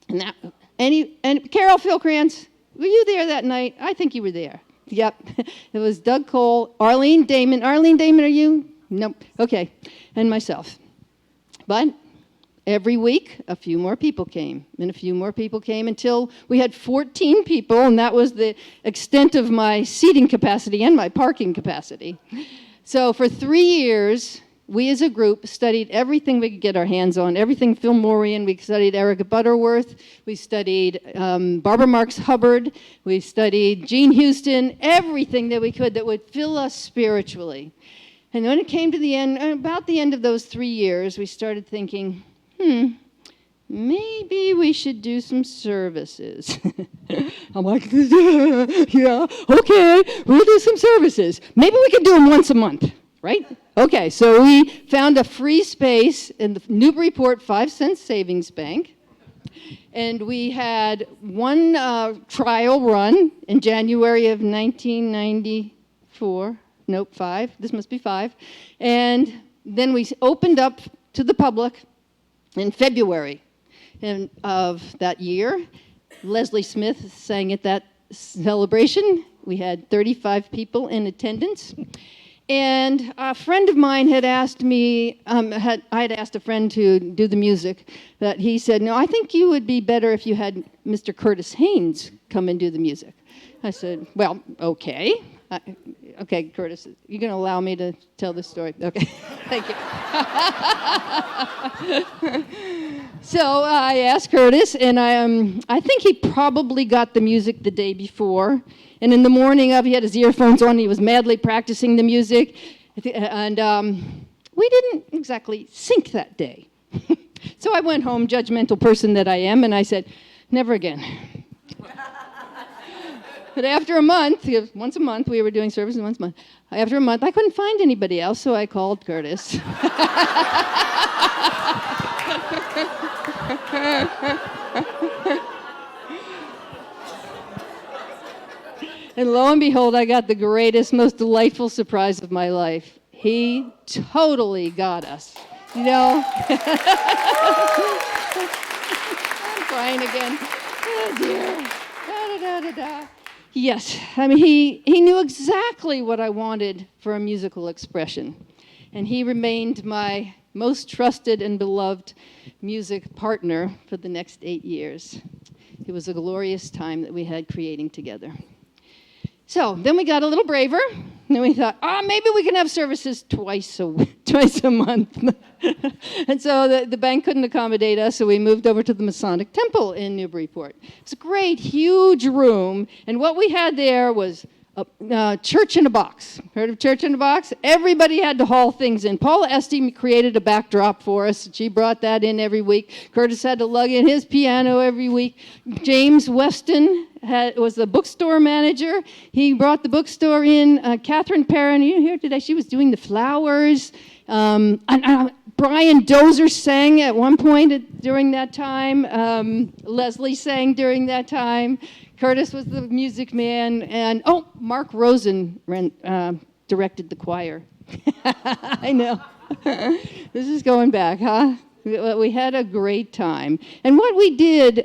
And Carol Philkrantz, were you there that night? I think you were there. Yep. It was Doug Cole, Arlene Damon. Arlene Damon, are you? Nope. Okay. And myself. But every week, a few more people came, and a few more people came until we had 14 people, and that was the extent of my seating capacity and my parking capacity. So for 3 years, we as a group studied everything we could get our hands on, everything Fillmorian. We studied Erica Butterworth. We studied Barbara Marx Hubbard. We studied Jean Houston, everything that we could that would fill us spiritually. And when it came to the end, about the end of those 3 years, we started thinking, maybe we should do some services. I'm like, yeah, okay, we'll do some services. Maybe we can do them once a month, right? Okay, so we found a free space in the Newburyport 5-cent savings bank, and we had one trial run in January of 1994. Nope, 5. This must be 5. And then we opened up to the public in February of that year. Leslie Smith sang at that celebration. We had 35 people in attendance. And a friend of mine had asked me, I had asked a friend to do the music, but he said, no, I think you would be better if you had Mr. Curtis Haynes come and do the music. I said, well, okay. Okay, Curtis, you're going to allow me to tell this story? Okay, thank you. So I asked Curtis, and I think he probably got the music the day before. And in the morning he had his earphones on, he was madly practicing the music. And we didn't exactly sync that day. So I went home, judgmental person that I am, and I said, never again. But after a month, once a month, we were doing services once a month. After a month, I couldn't find anybody else, so I called Curtis. And lo and behold, I got the greatest, most delightful surprise of my life. He totally got us. You know? I'm crying again. Oh, dear. Da-da-da-da-da. Yes, I mean, he knew exactly what I wanted for a musical expression. And he remained my most trusted and beloved music partner for the next 8 years. It was a glorious time that we had creating together. So then we got a little braver, and then we thought, maybe we can have services twice a month. And so the bank couldn't accommodate us, so we moved over to the Masonic Temple in Newburyport. It's a great, huge room, and what we had there was a church in a box. Heard of church in a box? Everybody had to haul things in. Paula Esty created a backdrop for us. She brought that in every week. Curtis had to lug in his piano every week. James Weston was the bookstore manager. He brought the bookstore in. Catherine Perrin, you here today? She was doing the flowers. Brian Dozer sang at one point during that time. Leslie sang during that time. Curtis was the music man, and Mark Rosen directed the choir. I know. This is going back, huh? We had a great time. And what we did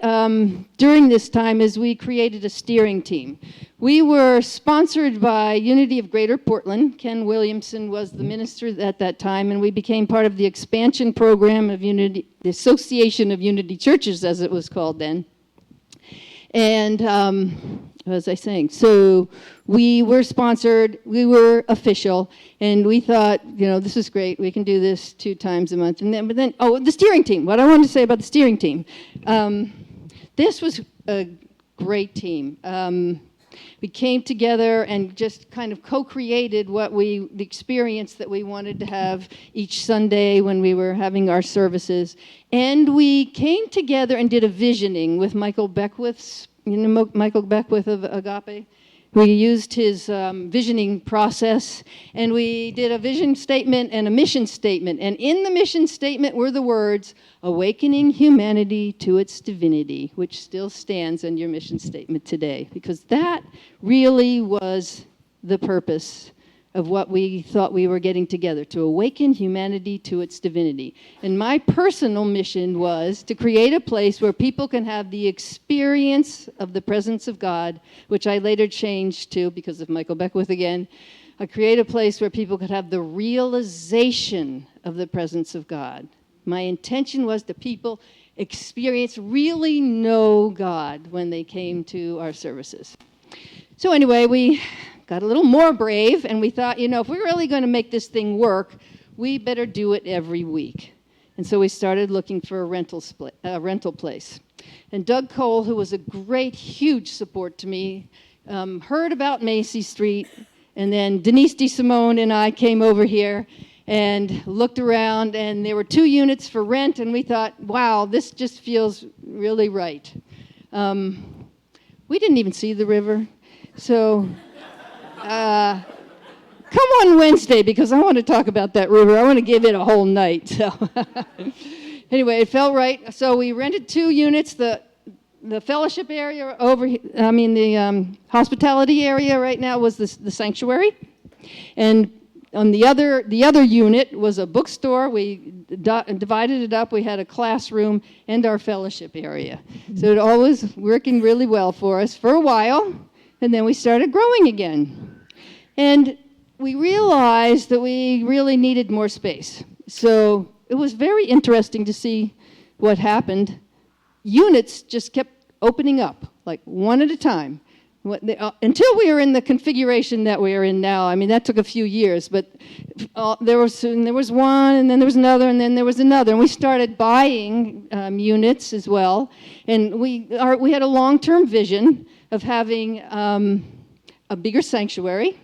during this time is we created a steering team. We were sponsored by Unity of Greater Portland. Ken Williamson was the minister at that time, and we became part of the expansion program of Unity, the Association of Unity Churches, as it was called then. And what was I saying? So we were sponsored, we were official, and we thought, this is great. We can do this 2 times a month. But then, the steering team. What I wanted to say about the steering team. This was a great team. We came together and just kind of co-created the experience that we wanted to have each Sunday when we were having our services. And we came together and did a visioning with Michael Beckwith, Michael Beckwith of Agape. We used his visioning process, and we did a vision statement and a mission statement. And in the mission statement were the words, awakening humanity to its divinity, which still stands on your mission statement today, because that really was the purpose of what we thought we were getting together, to awaken humanity to its divinity. And my personal mission was to create a place where people can have the experience of the presence of God, which I later changed to, because of Michael Beckwith again, I create a place where people could have the realization of the presence of God. My intention was that people really know God when they came to our services. So anyway, we got a little more brave, and we thought, if we're really going to make this thing work, we better do it every week. And so we started looking for a rental place. And Doug Cole, who was a great, huge support to me, heard about Macy Street, and then Denise DeSimone and I came over here and looked around, and there were 2 units for rent, and we thought, wow, this just feels really right. We didn't even see the river, so come on Wednesday, because I want to talk about that river. I want to give it a whole night. So anyway, it felt right. So we rented 2 units. The fellowship area the hospitality area right now was the sanctuary, and on the other unit was a bookstore. We divided it up. We had a classroom and our fellowship area. So it all was working really well for us for a while, and then we started growing again. And we realized that we really needed more space. So it was very interesting to see what happened. Units just kept opening up, like one at a time. Until we were in the configuration that we are in now. I mean, that took a few years, but there was one, and then there was another, and then there was another. And we started buying units as well. And we had a long-term vision of having a bigger sanctuary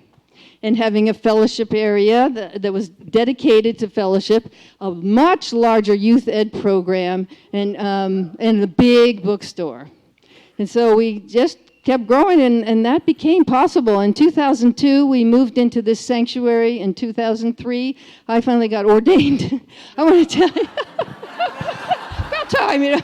and having a fellowship area that was dedicated to fellowship, a much larger youth ed program, and a big bookstore. And so we just kept growing, and that became possible. In 2002, we moved into this sanctuary. In 2003, I finally got ordained. I want to tell you, about time, you know.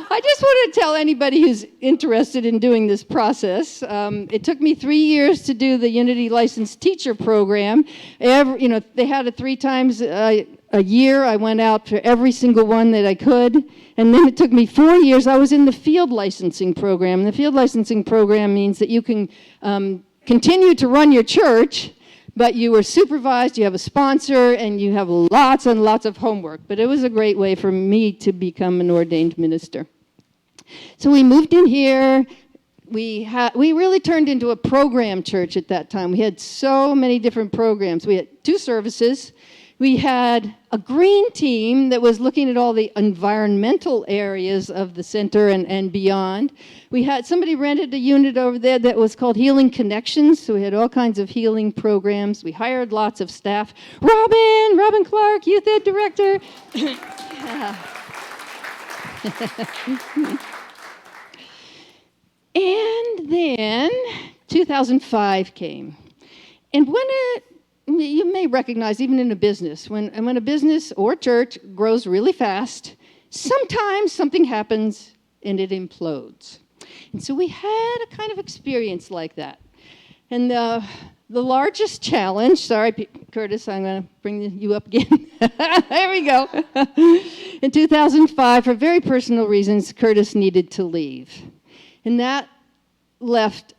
I just want to tell anybody who's interested in doing this process. It took me 3 years to do the Unity Licensed Teacher Program. They had it 3 times a year. I went out for every single one that I could. And then it took me 4 years. I was in the field licensing program. And the field licensing program means that you can continue to run your church, but you are supervised, you have a sponsor, and you have lots and lots of homework. But it was a great way for me to become an ordained minister. So we moved in here. We really turned into a program church at that time. We had so many different programs. We had 2 services. We had a green team that was looking at all the environmental areas of the center and beyond. We had somebody rented a unit over there that was called Healing Connections, so we had all kinds of healing programs. We hired lots of staff. Robin Clark, Youth Ed Director. And then 2005 came. And you may recognize, even in a business, when a business or church grows really fast, sometimes something happens and it implodes. And so we had a kind of experience like that. And the largest challenge, sorry, Curtis, I'm going to bring you up again. There we go. In 2005, for very personal reasons, Curtis needed to leave. And that left,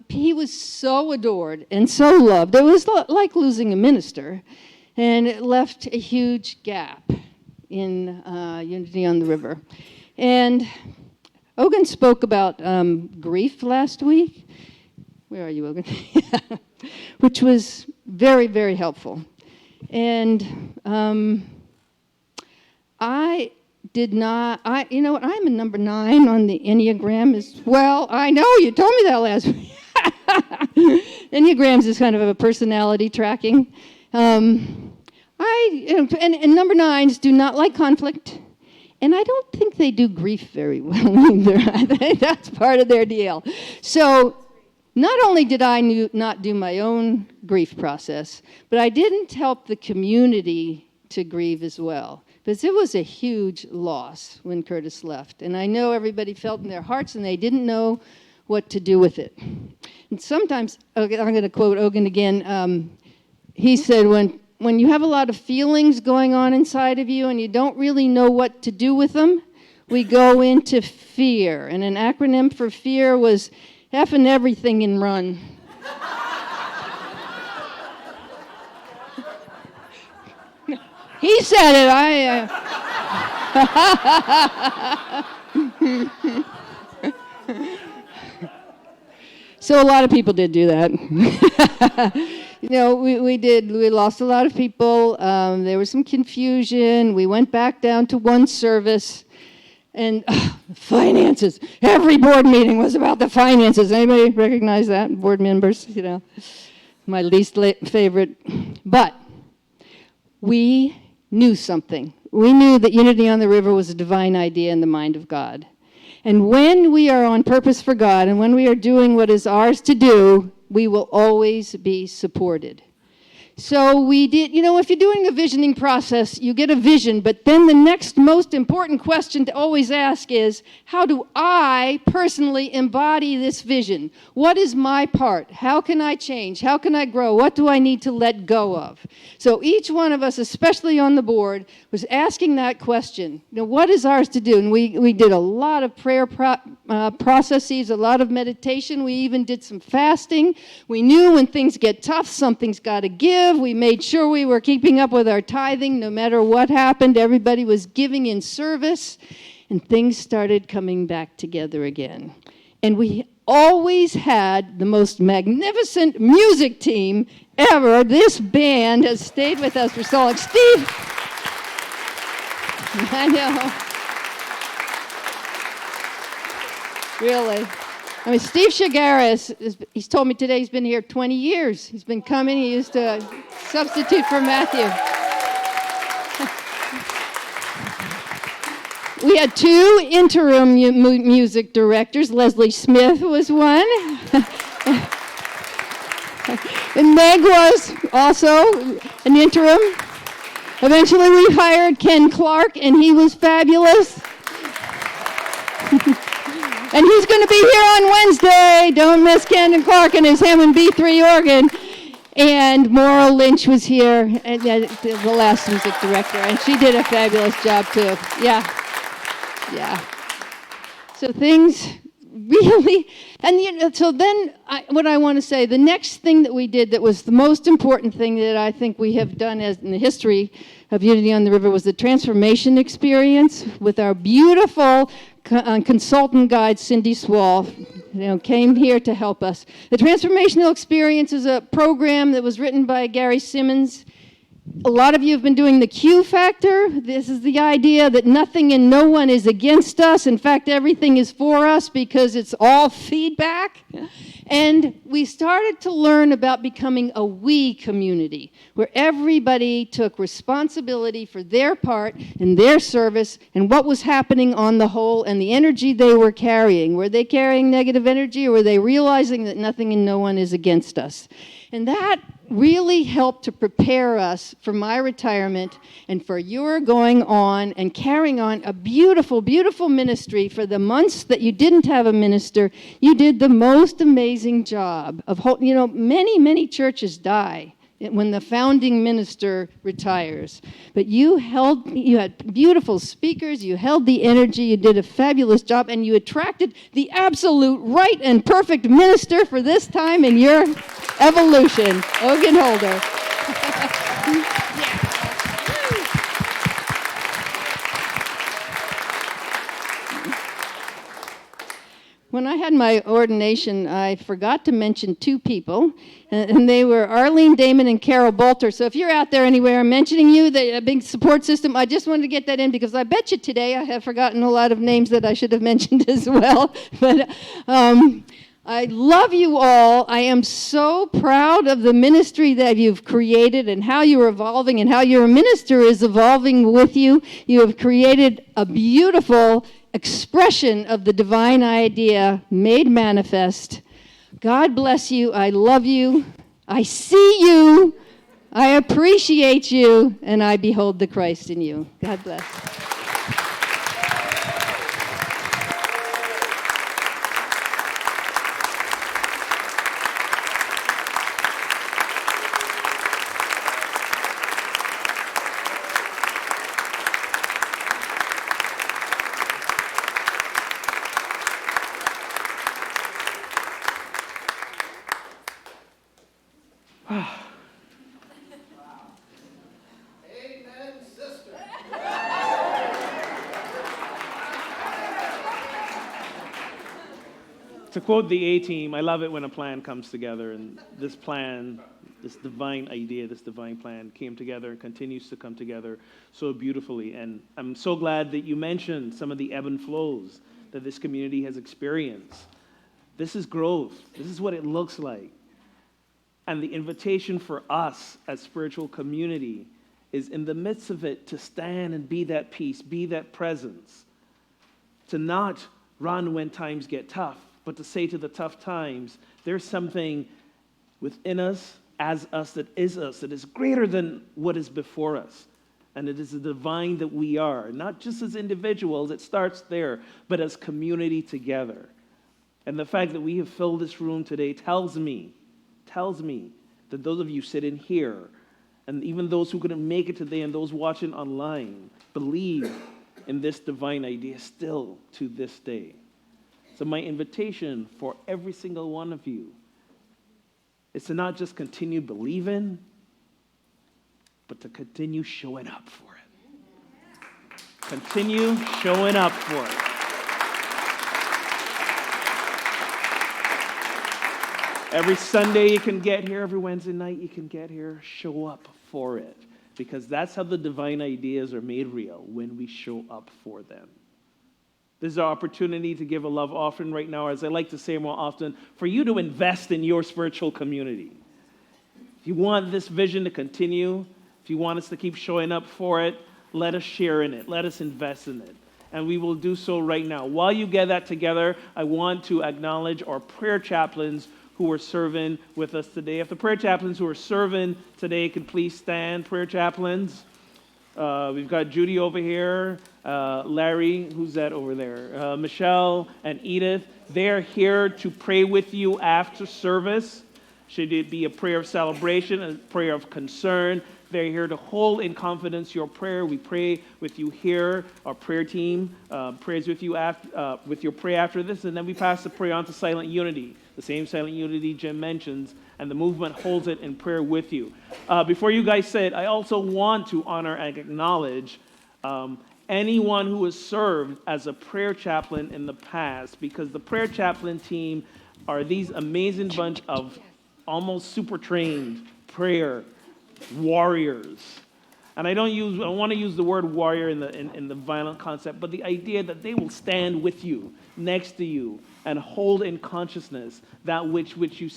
he was so adored and so loved. It was like losing a minister. And it left a huge gap in Unity on the River. And Ogun spoke about grief last week. Where are you, Ogun? Which was very, very helpful. And I did not, you know what, I'm a number 9 on the Enneagram as well. I know, you told me that last week. Enneagrams is kind of a personality tracking. And number 9s do not like conflict. And I don't think they do grief very well either. I think that's part of their deal. So not only did I not do my own grief process, but I didn't help the community to grieve as well. Because it was a huge loss when Curtis left. And I know everybody felt in their hearts and they didn't know what to do with it. And sometimes, I'm going to quote Ogun again, he said, when you have a lot of feelings going on inside of you and you don't really know what to do with them, we go into fear. And an acronym for fear was F and everything and run. He said it, So a lot of people did do that. We lost a lot of people. There was some confusion. We went back down to one service. And finances. Every board meeting was about the finances. Anybody recognize that? Board members, my least favorite. But we knew something. We knew that Unity on the River was a divine idea in the mind of God. And when we are on purpose for God and when we are doing what is ours to do, we will always be supported. So we did, if you're doing a visioning process, you get a vision, but then the next most important question to always ask is, how do I personally embody this vision? What is my part? How can I change? How can I grow? What do I need to let go of? So each one of us, especially on the board, was asking that question. What is ours to do? And we did a lot of prayer processes, a lot of meditation. We even did some fasting. We knew when things get tough, something's got to give. We made sure we were keeping up with our tithing no matter what happened. Everybody was giving in service, and things started coming back together again. And we always had the most magnificent music team ever. This band has stayed with us for so long. Steve! I know. Really. I mean, Steve Chagaris, he's told me today he's been here 20 years. He's been coming. He used to substitute for Matthew. We had 2 interim music directors. Leslie Smith was one. And Meg was also an interim. Eventually we hired Ken Clark, and he was fabulous. And he's going to be here on Wednesday. Don't miss Ken Clark and his Hammond B3 organ. And Maura Lynch was here, and the last music director, and she did a fabulous job too. Yeah. So things really, and so then what I want to say, the next thing that we did that was the most important thing that I think we have done as in the history of Unity on the River was the transformation experience with our beautiful consultant guide, Cindy Swall, came here to help us. The Transformational Experience is a program that was written by Gary Simmons. A lot of you have been doing the Q factor. This is the idea that nothing and no one is against us. In fact, everything is for us because it's all feedback. And we started to learn about becoming a we community, where everybody took responsibility for their part and their service and what was happening on the whole and the energy they were carrying. Were they carrying negative energy, or were they realizing that nothing and no one is against us? And that really helped to prepare us for my retirement and for your going on and carrying on a beautiful, beautiful ministry. For the months that you didn't have a minister, you did the most amazing job of, many, many churches die when the founding minister retires. But you had beautiful speakers, you held the energy, you did a fabulous job, and you attracted the absolute right and perfect minister for this time in your evolution, Ogun Holder. When I had my ordination, I forgot to mention 2 people, and they were Arlene Damon and Carol Bolter. So if you're out there anywhere, I'm mentioning you, a big support system. I just wanted to get that in because I bet you today I have forgotten a lot of names that I should have mentioned as well. But I love you all. I am so proud of the ministry that you've created and how you're evolving and how your minister is evolving with you. You have created a beautiful expression of the divine idea made manifest. God bless you. I love you. I see you. I appreciate you. And I behold the Christ in you. God bless. To quote the A-Team, I love it when a plan comes together, and this plan, this divine idea, this divine plan came together and continues to come together so beautifully. And I'm so glad that you mentioned some of the ebb and flows that this community has experienced. This is growth. This is what it looks like. And the invitation for us as spiritual community is in the midst of it to stand and be that peace, be that presence, to not run when times get tough, but to say to the tough times, there's something within us as us, that is greater than what is before us. And it is the divine that we are, not just as individuals, it starts there, but as community together. And the fact that we have filled this room today tells me that those of you sitting here, and even those who couldn't make it today and those watching online, believe in this divine idea still to this day. So my invitation for every single one of you is to not just continue believing, but to continue showing up for it. Continue showing up for it. Every Sunday you can get here, every Wednesday night you can get here, show up for it. Because that's how the divine ideas are made real, when we show up for them. This is our opportunity to give a love offering right now, as I like to say more often, for you to invest in your spiritual community. If you want this vision to continue, if you want us to keep showing up for it, let us share in it. Let us invest in it. And we will do so right now. While you get that together, I want to acknowledge our prayer chaplains who are serving with us today. If the prayer chaplains who are serving today could please stand, prayer chaplains. We've got Judy over here, Larry, who's that over there? Michelle and Edith. They're here to pray with you after service. Should it be a prayer of celebration, a prayer of concern, they're here to hold in confidence your prayer. We pray with you here. Our prayer team prays with you after, with your prayer after this, and then we pass the prayer on to Silent Unity, the same Silent Unity Jim mentions, and the movement holds it in prayer with you. Before you guys say it, I also want to honor and acknowledge anyone who has served as a prayer chaplain in the past, because the prayer chaplain team are these amazing bunch of almost super trained prayer warriors. And I want to use the word warrior in the violent concept, but the idea that they will stand with you, next to you, and hold in consciousness that which you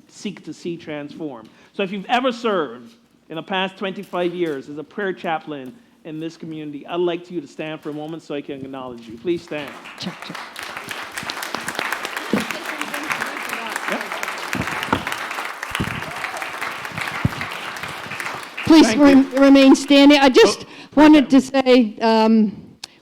seek to see transform. So if you've ever served in the past 25 years as a prayer chaplain in this community, I'd like you to stand for a moment so I can acknowledge you. Please stand. Please remain standing. I just wanted to say,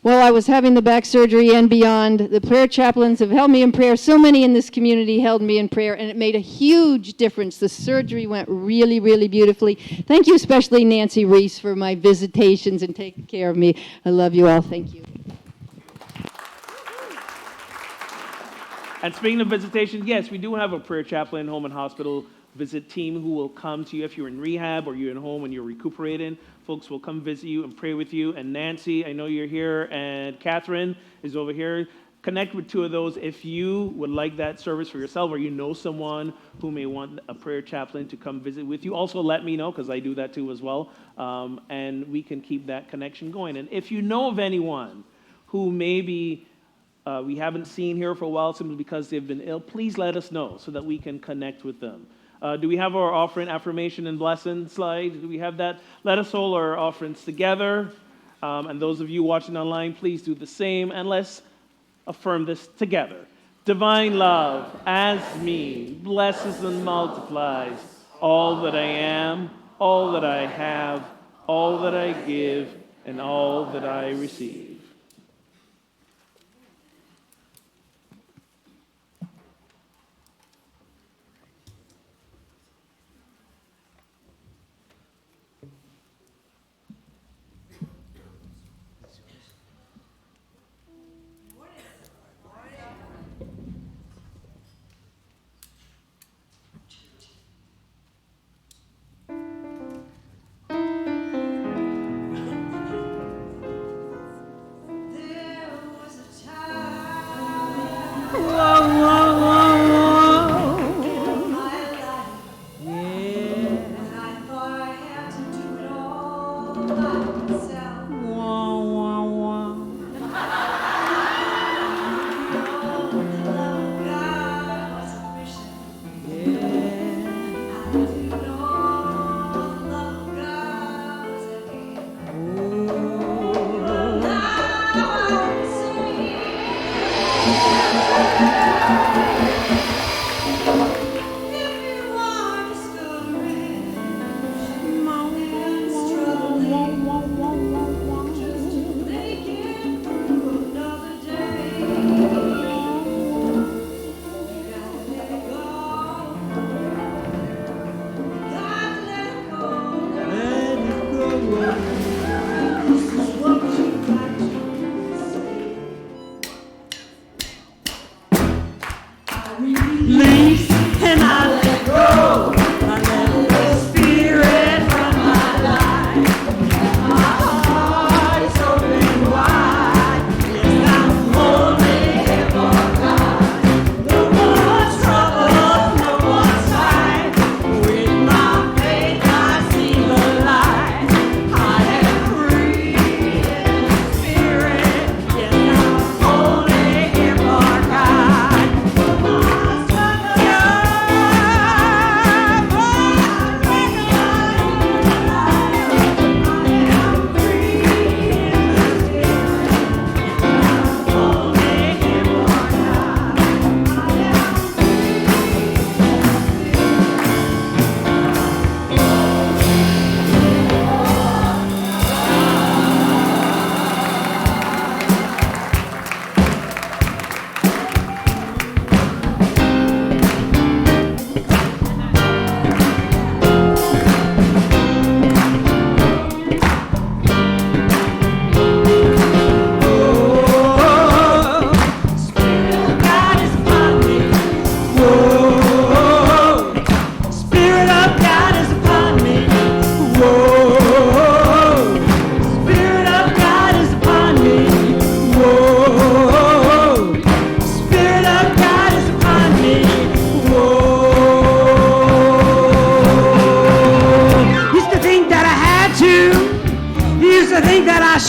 while I was having the back surgery and beyond, the prayer chaplains have held me in prayer. So many in this community held me in prayer, and it made a huge difference. The surgery went really, really beautifully. Thank you, especially Nancy Reese, for my visitations and taking care of me. I love you all. Thank you. And speaking of visitation, yes, we do have a prayer chaplain home and hospital visit team who will come to you if you're in rehab or you're in home and you're recuperating. Folks will come visit you and pray with you. And Nancy, I know you're here, and Catherine is over here. Connect with two of those if you would like that service for yourself, or you know someone who may want a prayer chaplain to come visit with you. Also let me know, because I do that too as well, and we can keep that connection going. And if you know of anyone who maybe we haven't seen here for a while simply because they've been ill, please let us know so that we can connect with them. Do we have our offering, affirmation, and blessing slide? Do we have that? Let us hold our offerings together. And those of you watching online, please do the same. And let's affirm this together. Divine love, as me, blesses and multiplies all that I am, all that I have, all that I give, and all that I receive.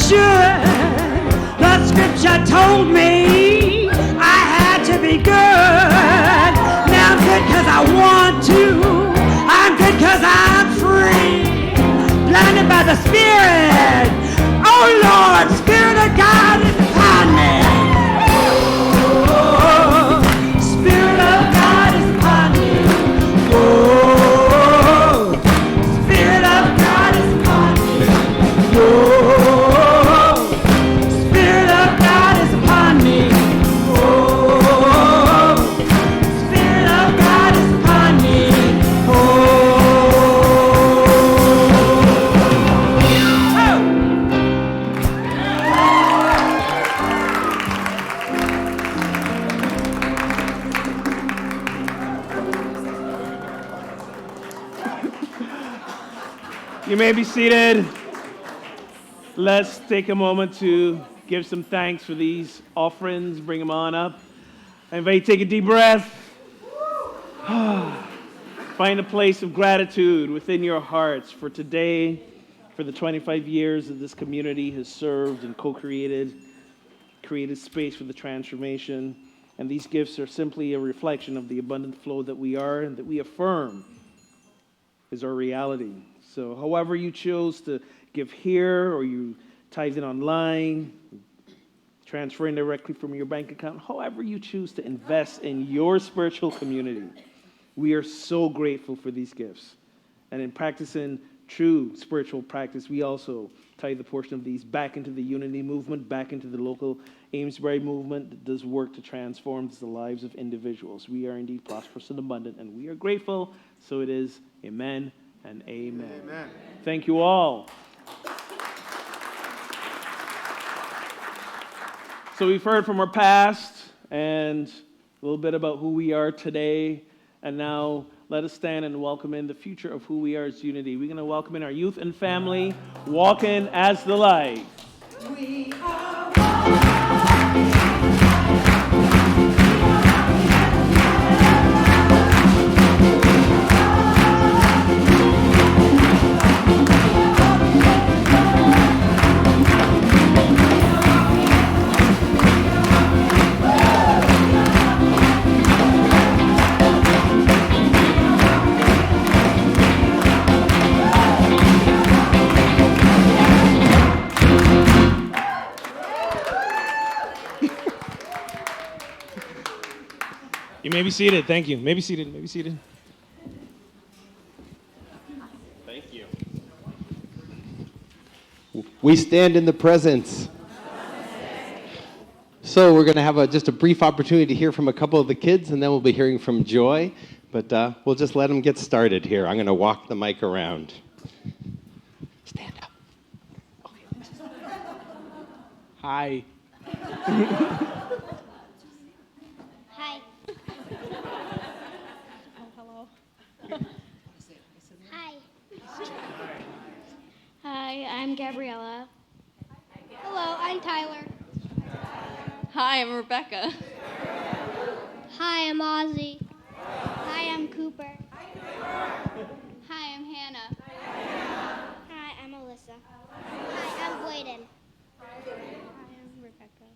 should. The scripture told me I had to be good. Now I'm good 'cause I want to. I'm good 'cause I'm free. Blinded by the Spirit. Oh Lord, Spirit of God is upon me. Oh, Spirit of God is upon me. Oh, Spirit of God is upon me. Oh, Spirit of God is upon me. Oh, Spirit of God is upon me. Oh. You may be seated. Let's take a moment to give some thanks for these offerings. Bring them on up. I invite you to take a deep breath. Find a place of gratitude within your hearts for today, for the 25 years that this community has served and co-created, created space for the transformation. And these gifts are simply a reflection of the abundant flow that we are and that we affirm is our reality. So however you chose to give here, or you tithe in online, transferring directly from your bank account, however you choose to invest in your spiritual community, we are so grateful for these gifts. And in practicing true spiritual practice, we also tithe a portion of these back into the unity movement, back into the local Amesbury movement that does work to transform the lives of individuals. We are indeed prosperous and abundant, and we are grateful. So it is. Amen and amen. Amen. Thank you all. So we've heard from our past and a little bit about who we are today. And now let us stand and welcome in the future of who we are as unity. We're going to welcome in our youth and family, walking as the light. We are You may be seated. Thank you. May be seated. May be seated. Thank you. We stand in the presence. So we're going to have just a brief opportunity to hear from a couple of the kids, and then we'll be hearing from Joy. But we'll just let them get started here. I'm going to walk the mic around. Stand up. Okay. Hi. Hi. Oh, hello. Hi. Hi, I'm Gabriella. Hello, I'm Tyler. Hi, I'm Rebecca. Hi, I'm Ozzy. Hi, I'm Cooper. Hi, I'm Hannah. Hi, I'm Alyssa. Hi, I'm Bladen. Hi, I'm Rebecca.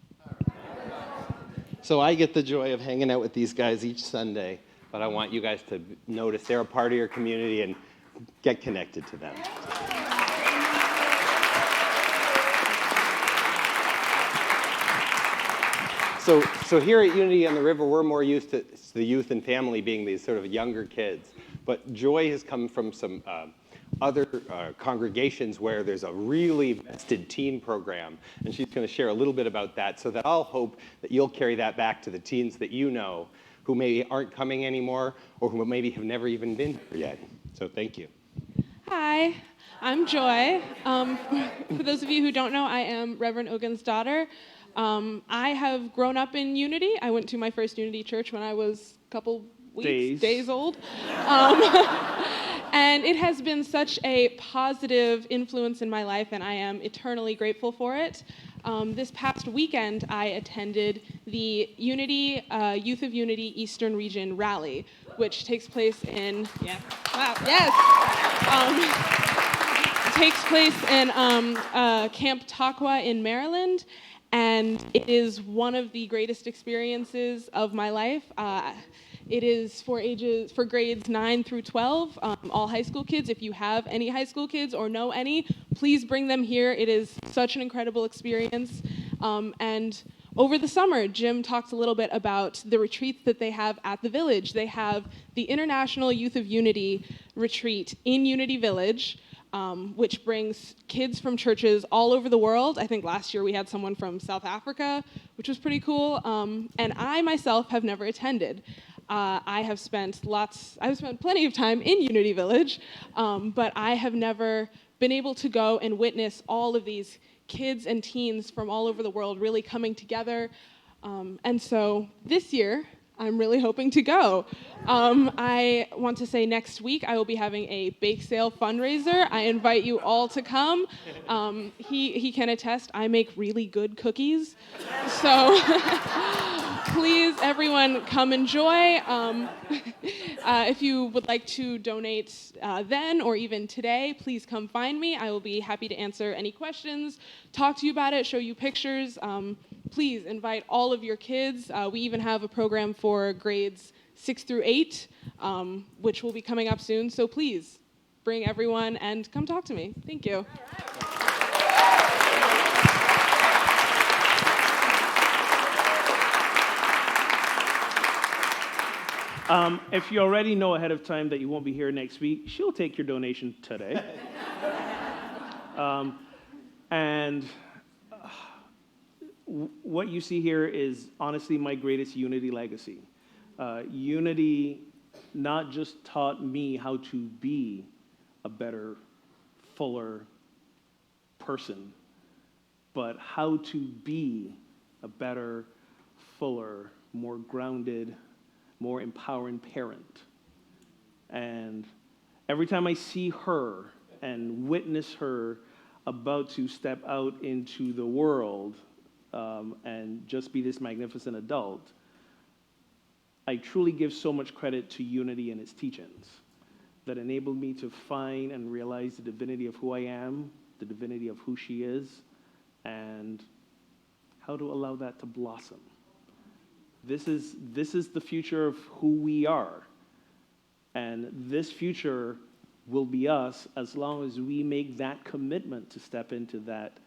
So I get the joy of hanging out with these guys each Sunday, but I want you guys to notice they're a part of your community and get connected to them. So here at Unity on the River, we're more used to the youth and family being these sort of younger kids. But Joy has come from some other congregations where there's a really vested teen program, and she's going to share a little bit about that, so that I'll hope that you'll carry that back to the teens that you know who maybe aren't coming anymore or who maybe have never even been here yet. So thank you. Hi, I'm Joy. For those of you who don't know, I am Reverend Ogun's daughter. I have grown up in Unity. I went to my first Unity church when I was a couple weeks, days old. And it has been such a positive influence in my life, and I am eternally grateful for it. This past weekend, I attended the Unity, Youth of Unity Eastern Region Rally, which takes place in, takes place in Camp Taqua in Maryland, and it is one of the greatest experiences of my life. It is for grades 9 through 12, all high school kids. If you have any high school kids or know any, please bring them here. It is such an incredible experience. And over the summer, Jim talked a little bit about the retreats that they have at the Village. They have the International Youth of Unity retreat in Unity Village, which brings kids from churches all over the world. I think last year we had someone from South Africa, which was pretty cool. And I myself have never attended. I've spent plenty of time in Unity Village, but I have never been able to go and witness all of these kids and teens from all over the world really coming together. And so this year, I'm really hoping to go. I want to say next week I will be having a bake sale fundraiser. I invite you all to come. He can attest I make really good cookies. So please, everyone, come enjoy. If you would like to donate then or even today, please come find me. I will be happy to answer any questions, talk to you about it, show you pictures. Please invite all of your kids. We even have a program for grades 6 through 8, which will be coming up soon. So please bring everyone and come talk to me. Thank you. If you already know ahead of time that you won't be here next week, she'll take your donation today. What you see here is honestly my greatest Unity legacy. Unity not just taught me how to be a better, fuller person, but how to be a better, fuller, more grounded, more empowering parent. And every time I see her and witness her about to step out into the world and just be this magnificent adult, I truly give so much credit to Unity and its teachings that enabled me to find and realize the divinity of who I am, the divinity of who she is, and how to allow that to blossom. This is the future of who we are. And this future will be us as long as we make that commitment to step into that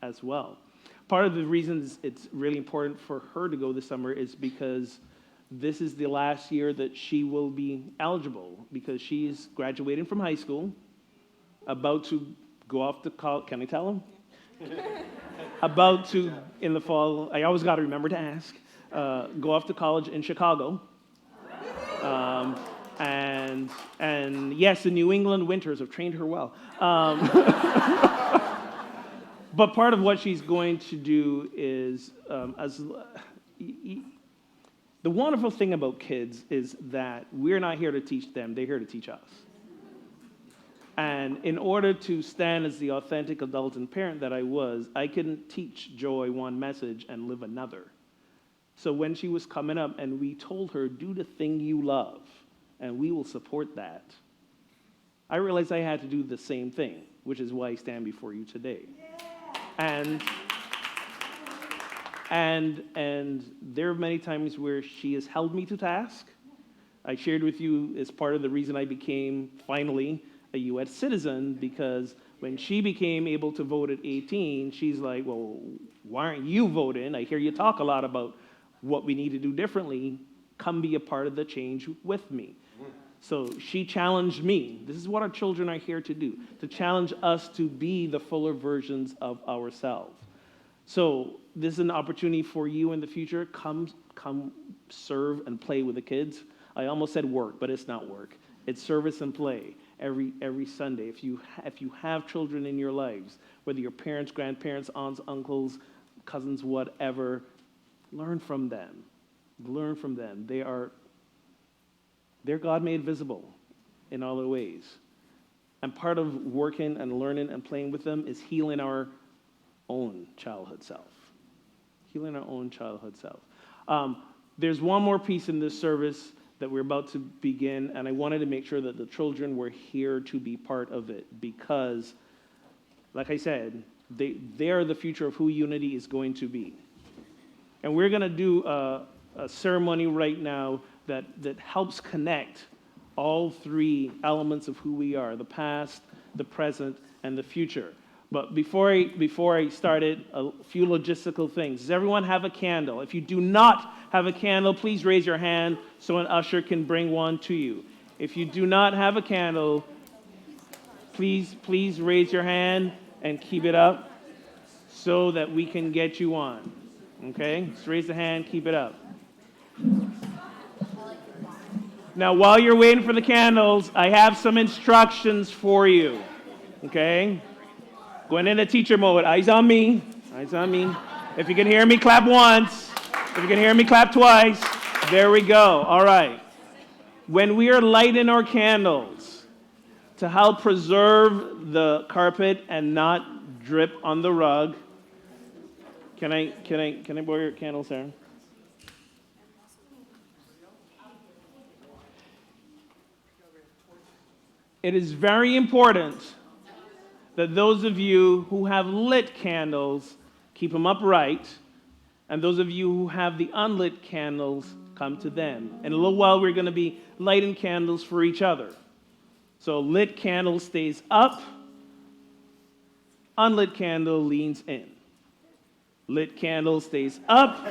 as well. Part of the reasons it's really important for her to go this summer is because this is the last year that she will be eligible, because she's graduating from high school, about to go off to college. Can I tell them? About to, in the fall, I always got to remember to ask, go off to college in Chicago. And yes, the New England winters have trained her well. But part of what she's going to do is, the wonderful thing about kids is that we're not here to teach them, they're here to teach us. And in order to stand as the authentic adult and parent that I was, I couldn't teach Joy one message and live another. So when she was coming up and we told her, do the thing you love, and we will support that, I realized I had to do the same thing, which is why I stand before you today. And there are many times where she has held me to task. I shared with you as part of the reason I became finally a U.S. citizen, because when she became able to vote at 18, she's like, well, why aren't you voting? I hear you talk a lot about what we need to do differently. Come be a part of the change with me. So she challenged me. This is what our children are here to do, to challenge us to be the fuller versions of ourselves. So this is an opportunity for you in the future. Come serve and play with the kids. I almost said work, but it's not work. It's service and play every Sunday. If you have children in your lives, whether your parents, grandparents, aunts, uncles, cousins, whatever, learn from them. Learn from them. They're God made visible in all their ways. And part of working and learning and playing with them is healing our own childhood self. Healing our own childhood self. There's one more piece in this service that we're about to begin, and I wanted to make sure that the children were here to be part of it because, like I said, they are the future of who Unity is going to be. And we're going to do a ceremony right now that helps connect all three elements of who we are, the past, the present, and the future. But before I started, a few logistical things. Does everyone have a candle? If you do not have a candle, please raise your hand so an usher can bring one to you. If you do not have a candle, please raise your hand and keep it up so that we can get you one. Okay? Just raise the hand, keep it up. Now, while you're waiting for the candles, I have some instructions for you. Okay? Going into teacher mode. Eyes on me. Eyes on me. If you can hear me, clap once. If you can hear me, clap twice. There we go. All right. When we are lighting our candles to help preserve the carpet and not drip on the rug, can I borrow your candle, Sarah? It is very important that those of you who have lit candles keep them upright, and those of you who have the unlit candles come to them. In a little while, we're going to be lighting candles for each other. So lit candle stays up, unlit candle leans in. Lit candle stays up,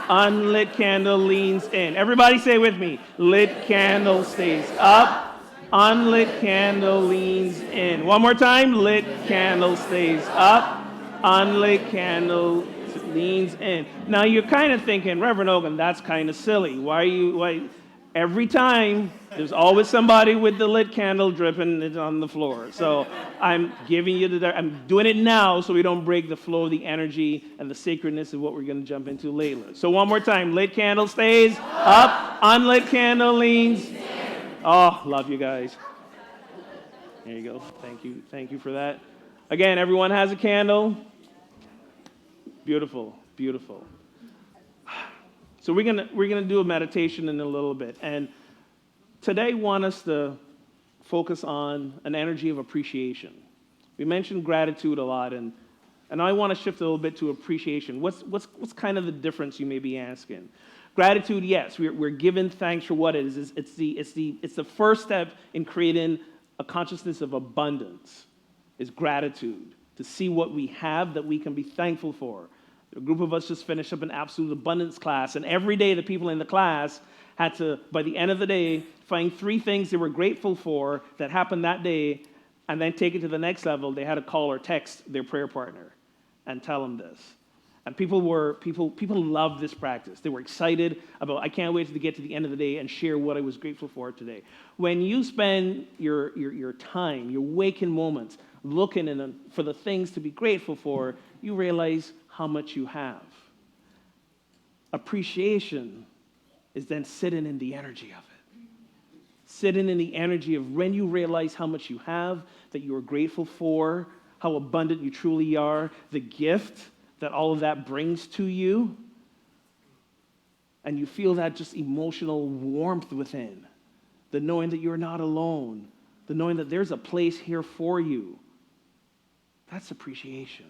unlit candle leans in. Everybody say with me, lit candle stays up, unlit candle leans in. One more time. Lit candle stays up. Unlit candle leans in. Now you're kind of thinking, Reverend Ogun, that's kind of silly. Why? Every time there's always somebody with the lit candle dripping on the floor. So I'm giving you I'm doing it now so we don't break the flow of the energy and the sacredness of what we're going to jump into later. So one more time. Lit candle stays up. Unlit candle leans in. Oh, love you guys. There you go. Thank you for that. Again, everyone has a candle. Beautiful, beautiful. So we're gonna do a meditation in a little bit, and today I want us to focus on an energy of appreciation. We mentioned gratitude a lot, and I want to shift a little bit to appreciation. What's kind of the difference, you may be asking? Gratitude, yes, we're given thanks for what it is. It's the first step in creating a consciousness of abundance, is gratitude, to see what we have that we can be thankful for. A group of us just finished up an absolute abundance class, and every day the people in the class had to, by the end of the day, find 3 things they were grateful for that happened that day, and then take it to the next level. They had to call or text their prayer partner and tell them this. And people loved this practice. They were excited about, I can't wait to get to the end of the day and share what I was grateful for today. When you spend your time, your waking moments, looking for the things to be grateful for, you realize how much you have. Appreciation is then sitting in the energy of it. Sitting in the energy of when you realize how much you have, that you are grateful for, how abundant you truly are, the gift that all of that brings to you, and you feel that just emotional warmth within, the knowing that you're not alone, the knowing that there's a place here for you. That's appreciation.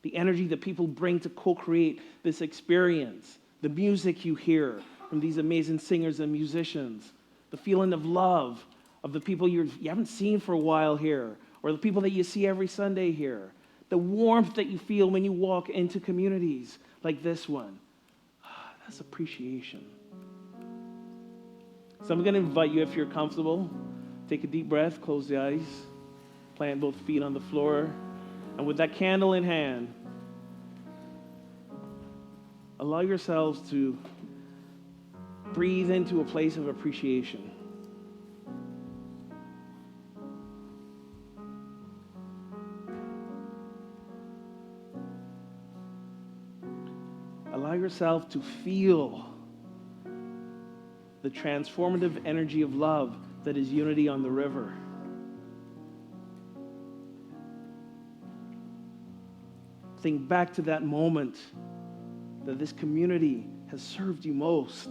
The energy that people bring to co-create this experience, the music you hear from these amazing singers and musicians, the feeling of love of the people you haven't seen for a while here, or the people that you see every Sunday here, the warmth that you feel when you walk into communities like this one. That's appreciation. So I'm going to invite you, if you're comfortable, take a deep breath, close the eyes, plant both feet on the floor, and with that candle in hand, allow yourselves to breathe into a place of appreciation. Allow yourself to feel the transformative energy of love that is Unity on the River. Think back to that moment that this community has served you most,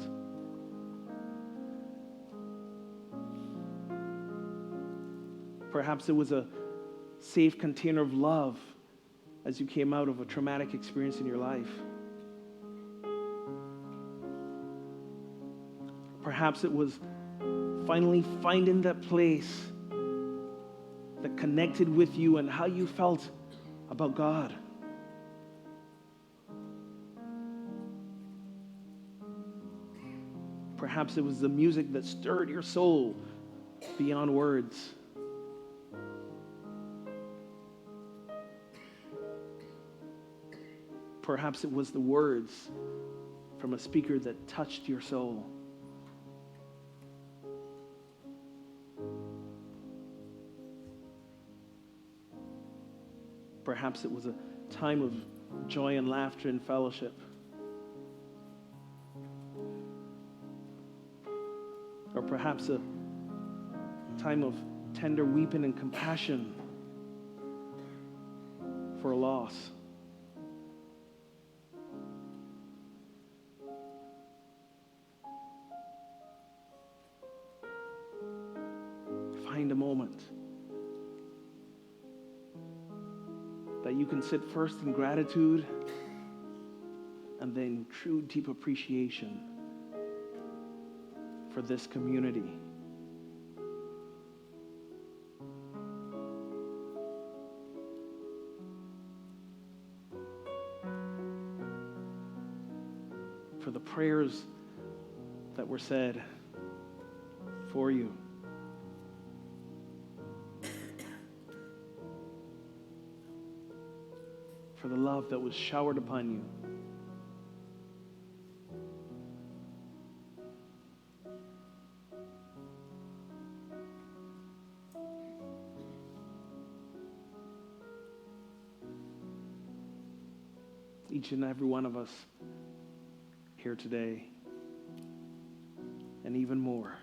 Perhaps it was a safe container of love as you came out of a traumatic experience in your life. Perhaps it was finally finding that place that connected with you and how you felt about God. Perhaps it was the music that stirred your soul beyond words. Perhaps it was the words from a speaker that touched your soul. Perhaps it was a time of joy and laughter and fellowship. Or perhaps a time of tender weeping and compassion for a loss. Find a moment that you can sit first in gratitude and then true deep appreciation for this community. For the prayers that were said for you. For the love that was showered upon you. Each and every one of us here today, and even more.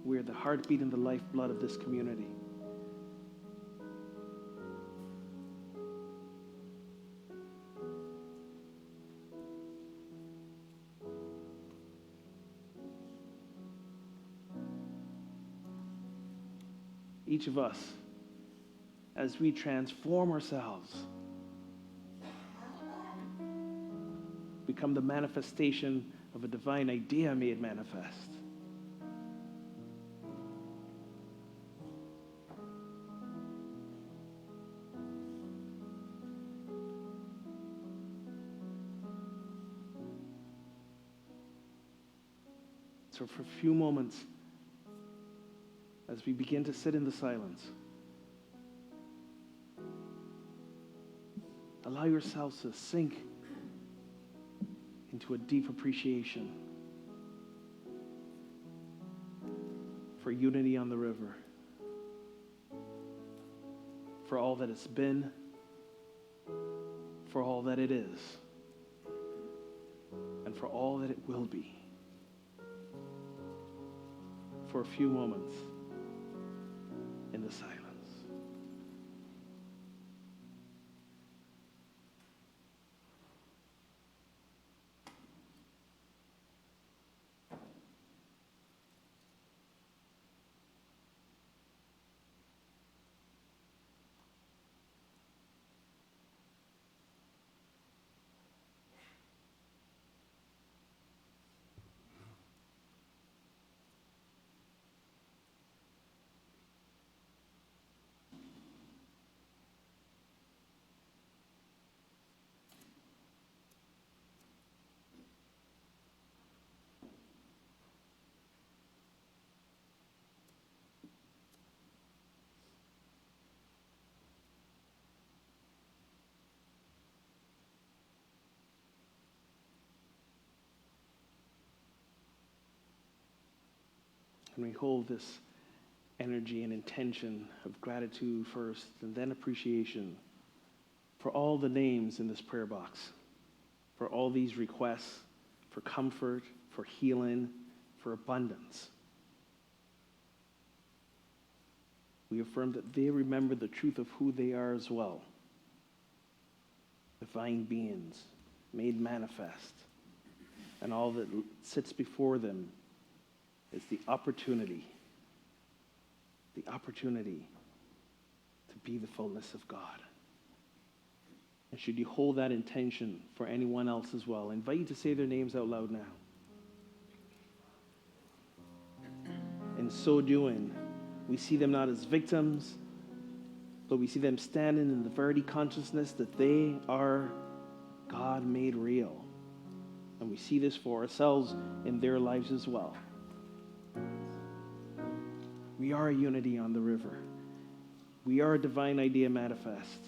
We're the heartbeat and the lifeblood of this community. Each of us, as we transform ourselves, become the manifestation of a divine idea made manifest. So for a few moments, as we begin to sit in the silence, allow yourselves to sink into a deep appreciation for Unity on the River, for all that it's been, for all that it is, and for all that it will be. For a few moments in the silence. And we hold this energy and intention of gratitude first and then appreciation for all the names in this prayer box, for all these requests, for comfort, for healing, for abundance. We affirm that they remember the truth of who they are as well. Divine beings made manifest, and all that sits before them It's the opportunity to be the fullness of God. And should you hold that intention for anyone else as well, I invite you to say their names out loud now. In so doing, we see them not as victims, but we see them standing in the very consciousness that they are God made real. And we see this for ourselves in their lives as well. We are a unity on the river. We are a divine idea manifest.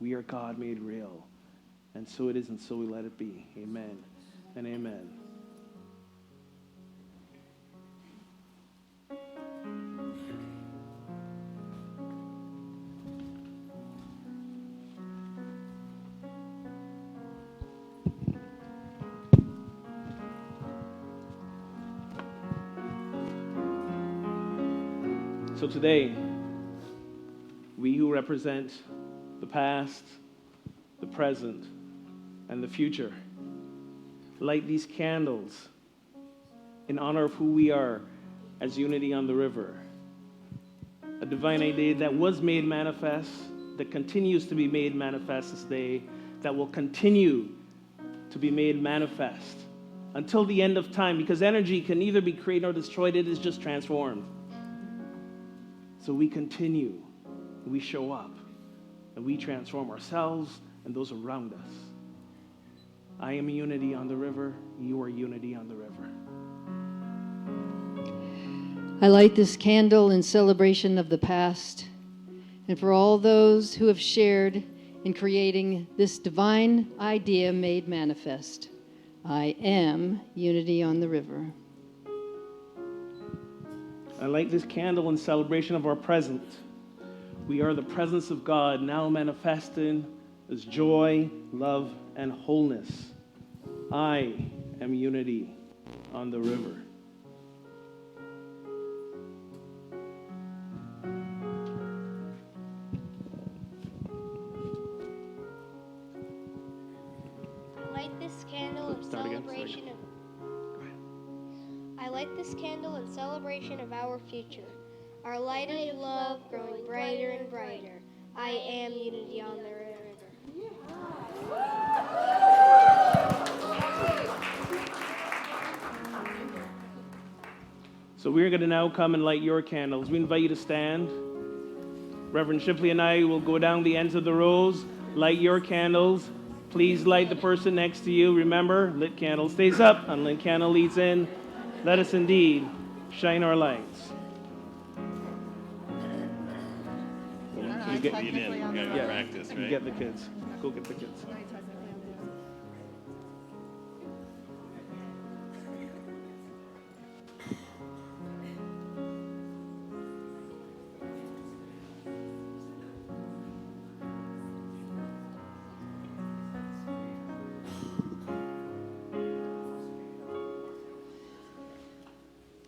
We are God made real. And so it is, and so we let it be. Amen and amen. So today, we who represent the past, the present, and the future light these candles in honor of who we are as Unity on the River. A divine idea that was made manifest, that continues to be made manifest this day, that will continue to be made manifest until the end of time, because energy can neither be created nor destroyed, it is just transformed. So we continue, we show up, and we transform ourselves and those around us. I am Unity on the River, you are Unity on the River. I light this candle in celebration of the past and for all those who have shared in creating this divine idea made manifest. I am Unity on the River. I light this candle in celebration of our present. We are the presence of God now manifesting as joy, love, and wholeness. I am Unity on the River. Light this candle in celebration of. I light this candle in celebration of our future. Our light of love growing brighter and brighter. I am Unity on the River. So we're going to now come and light your candles. We invite you to stand. Reverend Shipley and I will go down the ends of the rows, light your candles. Please light the person next to you. Remember, lit candle stays up, unlit candle leads in. Let us indeed shine our lights. You get in. You gotta go practice, right? Get the kids. Go get the kids.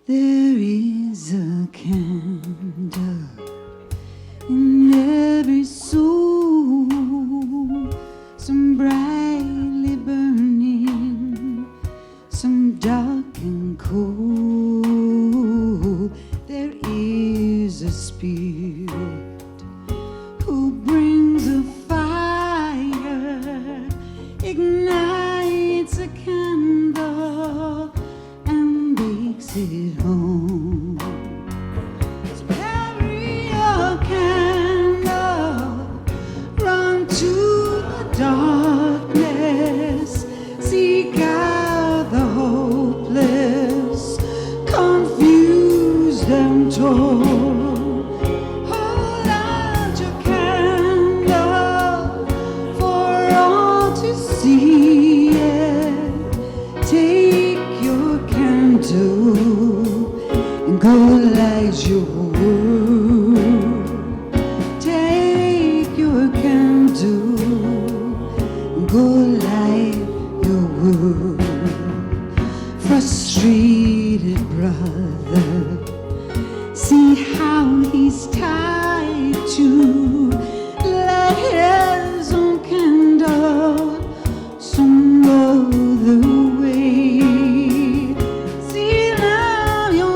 There is a candle in every soul, some brightly burning, some dark and cold. There is a spirit who brings a fire, ignites a candle, and makes it home. So carry your candle, run to the darkness, seek out the hopeless, confused and torn. Hold out your candle for all to see it. Take your candle and go light your world. Take your candle and go light your world. Frustrated brother, see how he's tied to light his own candle some other way. See now your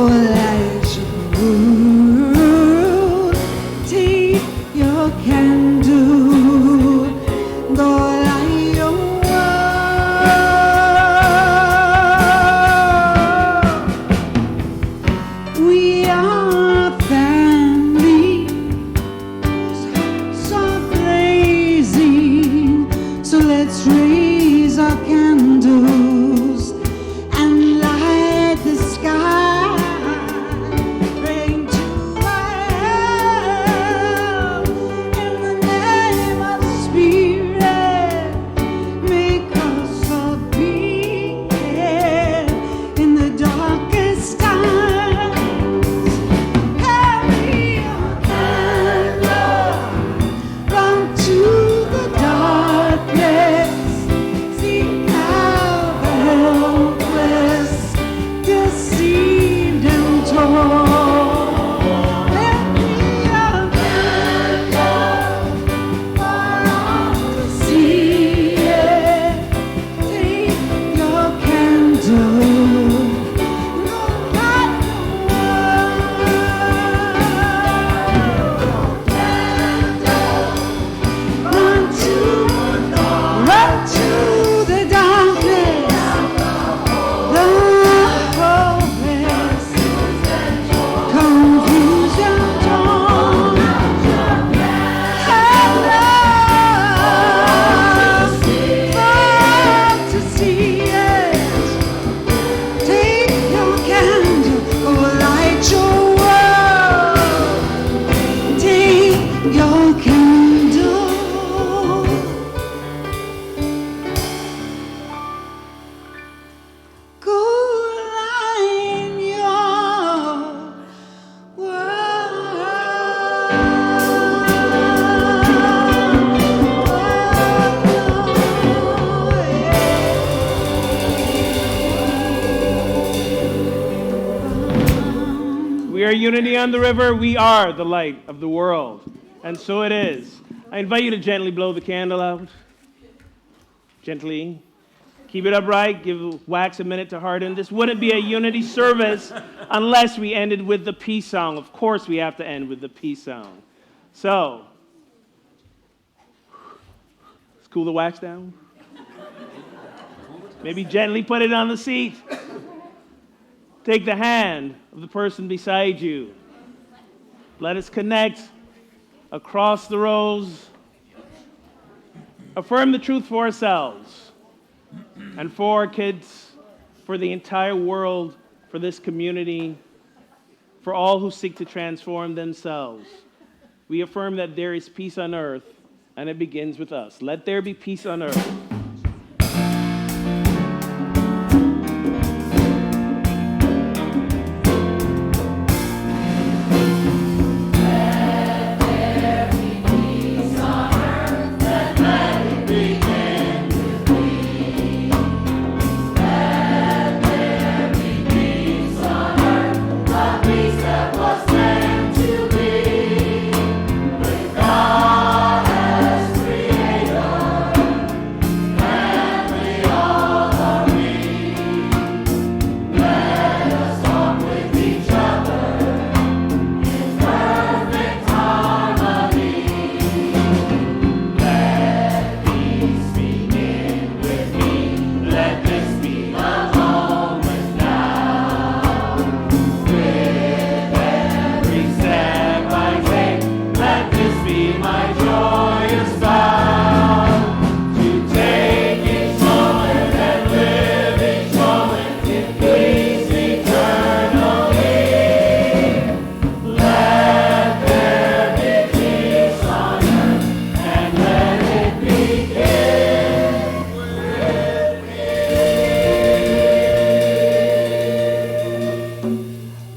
light your world. Take your candle, go light your world. We are a family, so blazing. So let's raise our candles and light the sky. Bring to life in the name of the Spirit. Make us a beacon in the darkest times. Carry our candle, run to the darkness. Seek out the helpless, deceived and torn. Let me a candle for all to see it. Take your candle, go light the world. Candle, run to the darkness, the hopeless, confused and torn. Hello, to see it. Take your candle, go light your world. Take your candle. Go light your world. We are Unity on the River. We are the light of the world. And so it is. I invite you to gently blow the candle out. Gently. Keep it upright. Give wax a minute to harden. This wouldn't be a unity service unless we ended with the peace song. Of course, we have to end with the peace song. So, let's cool the wax down. Maybe gently put it on the seat. Take the hand of the person beside you. Let us connect across the rows. Affirm the truth for ourselves and for our kids, for the entire world, for this community, for all who seek to transform themselves. We affirm that there is peace on earth, and it begins with us. Let there be peace on earth.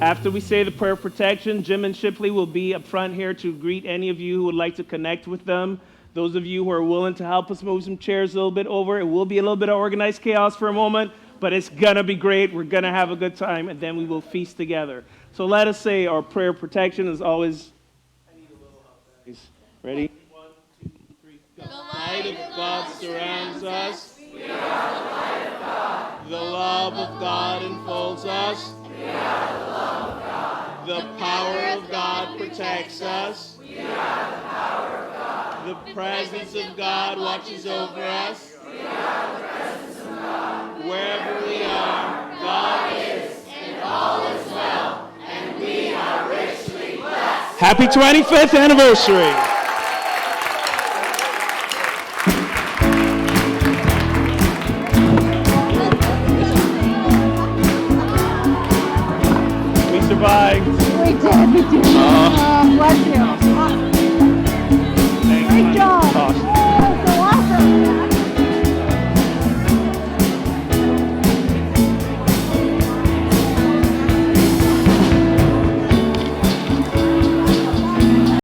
After we say the prayer of protection, Jim and Shipley will be up front here to greet any of you who would like to connect with them. Those of you who are willing to help us move some chairs a little bit over, it will be a little bit of organized chaos for a moment, but it's going to be great. We're going to have a good time, and then we will feast together. So let us say our prayer of protection as always. I need a little help, guys. Ready? 1, 2, 3, go. The light of God surrounds us. We are the light of God. The love of God enfolds us. We are the love The power of God protects us. We are the power of God. The presence of God watches over us. We are the presence of God. Wherever we are, God is, and all is well, and we are richly blessed. Happy 25th anniversary. We survived. We did. Bless you. Great job. Awesome.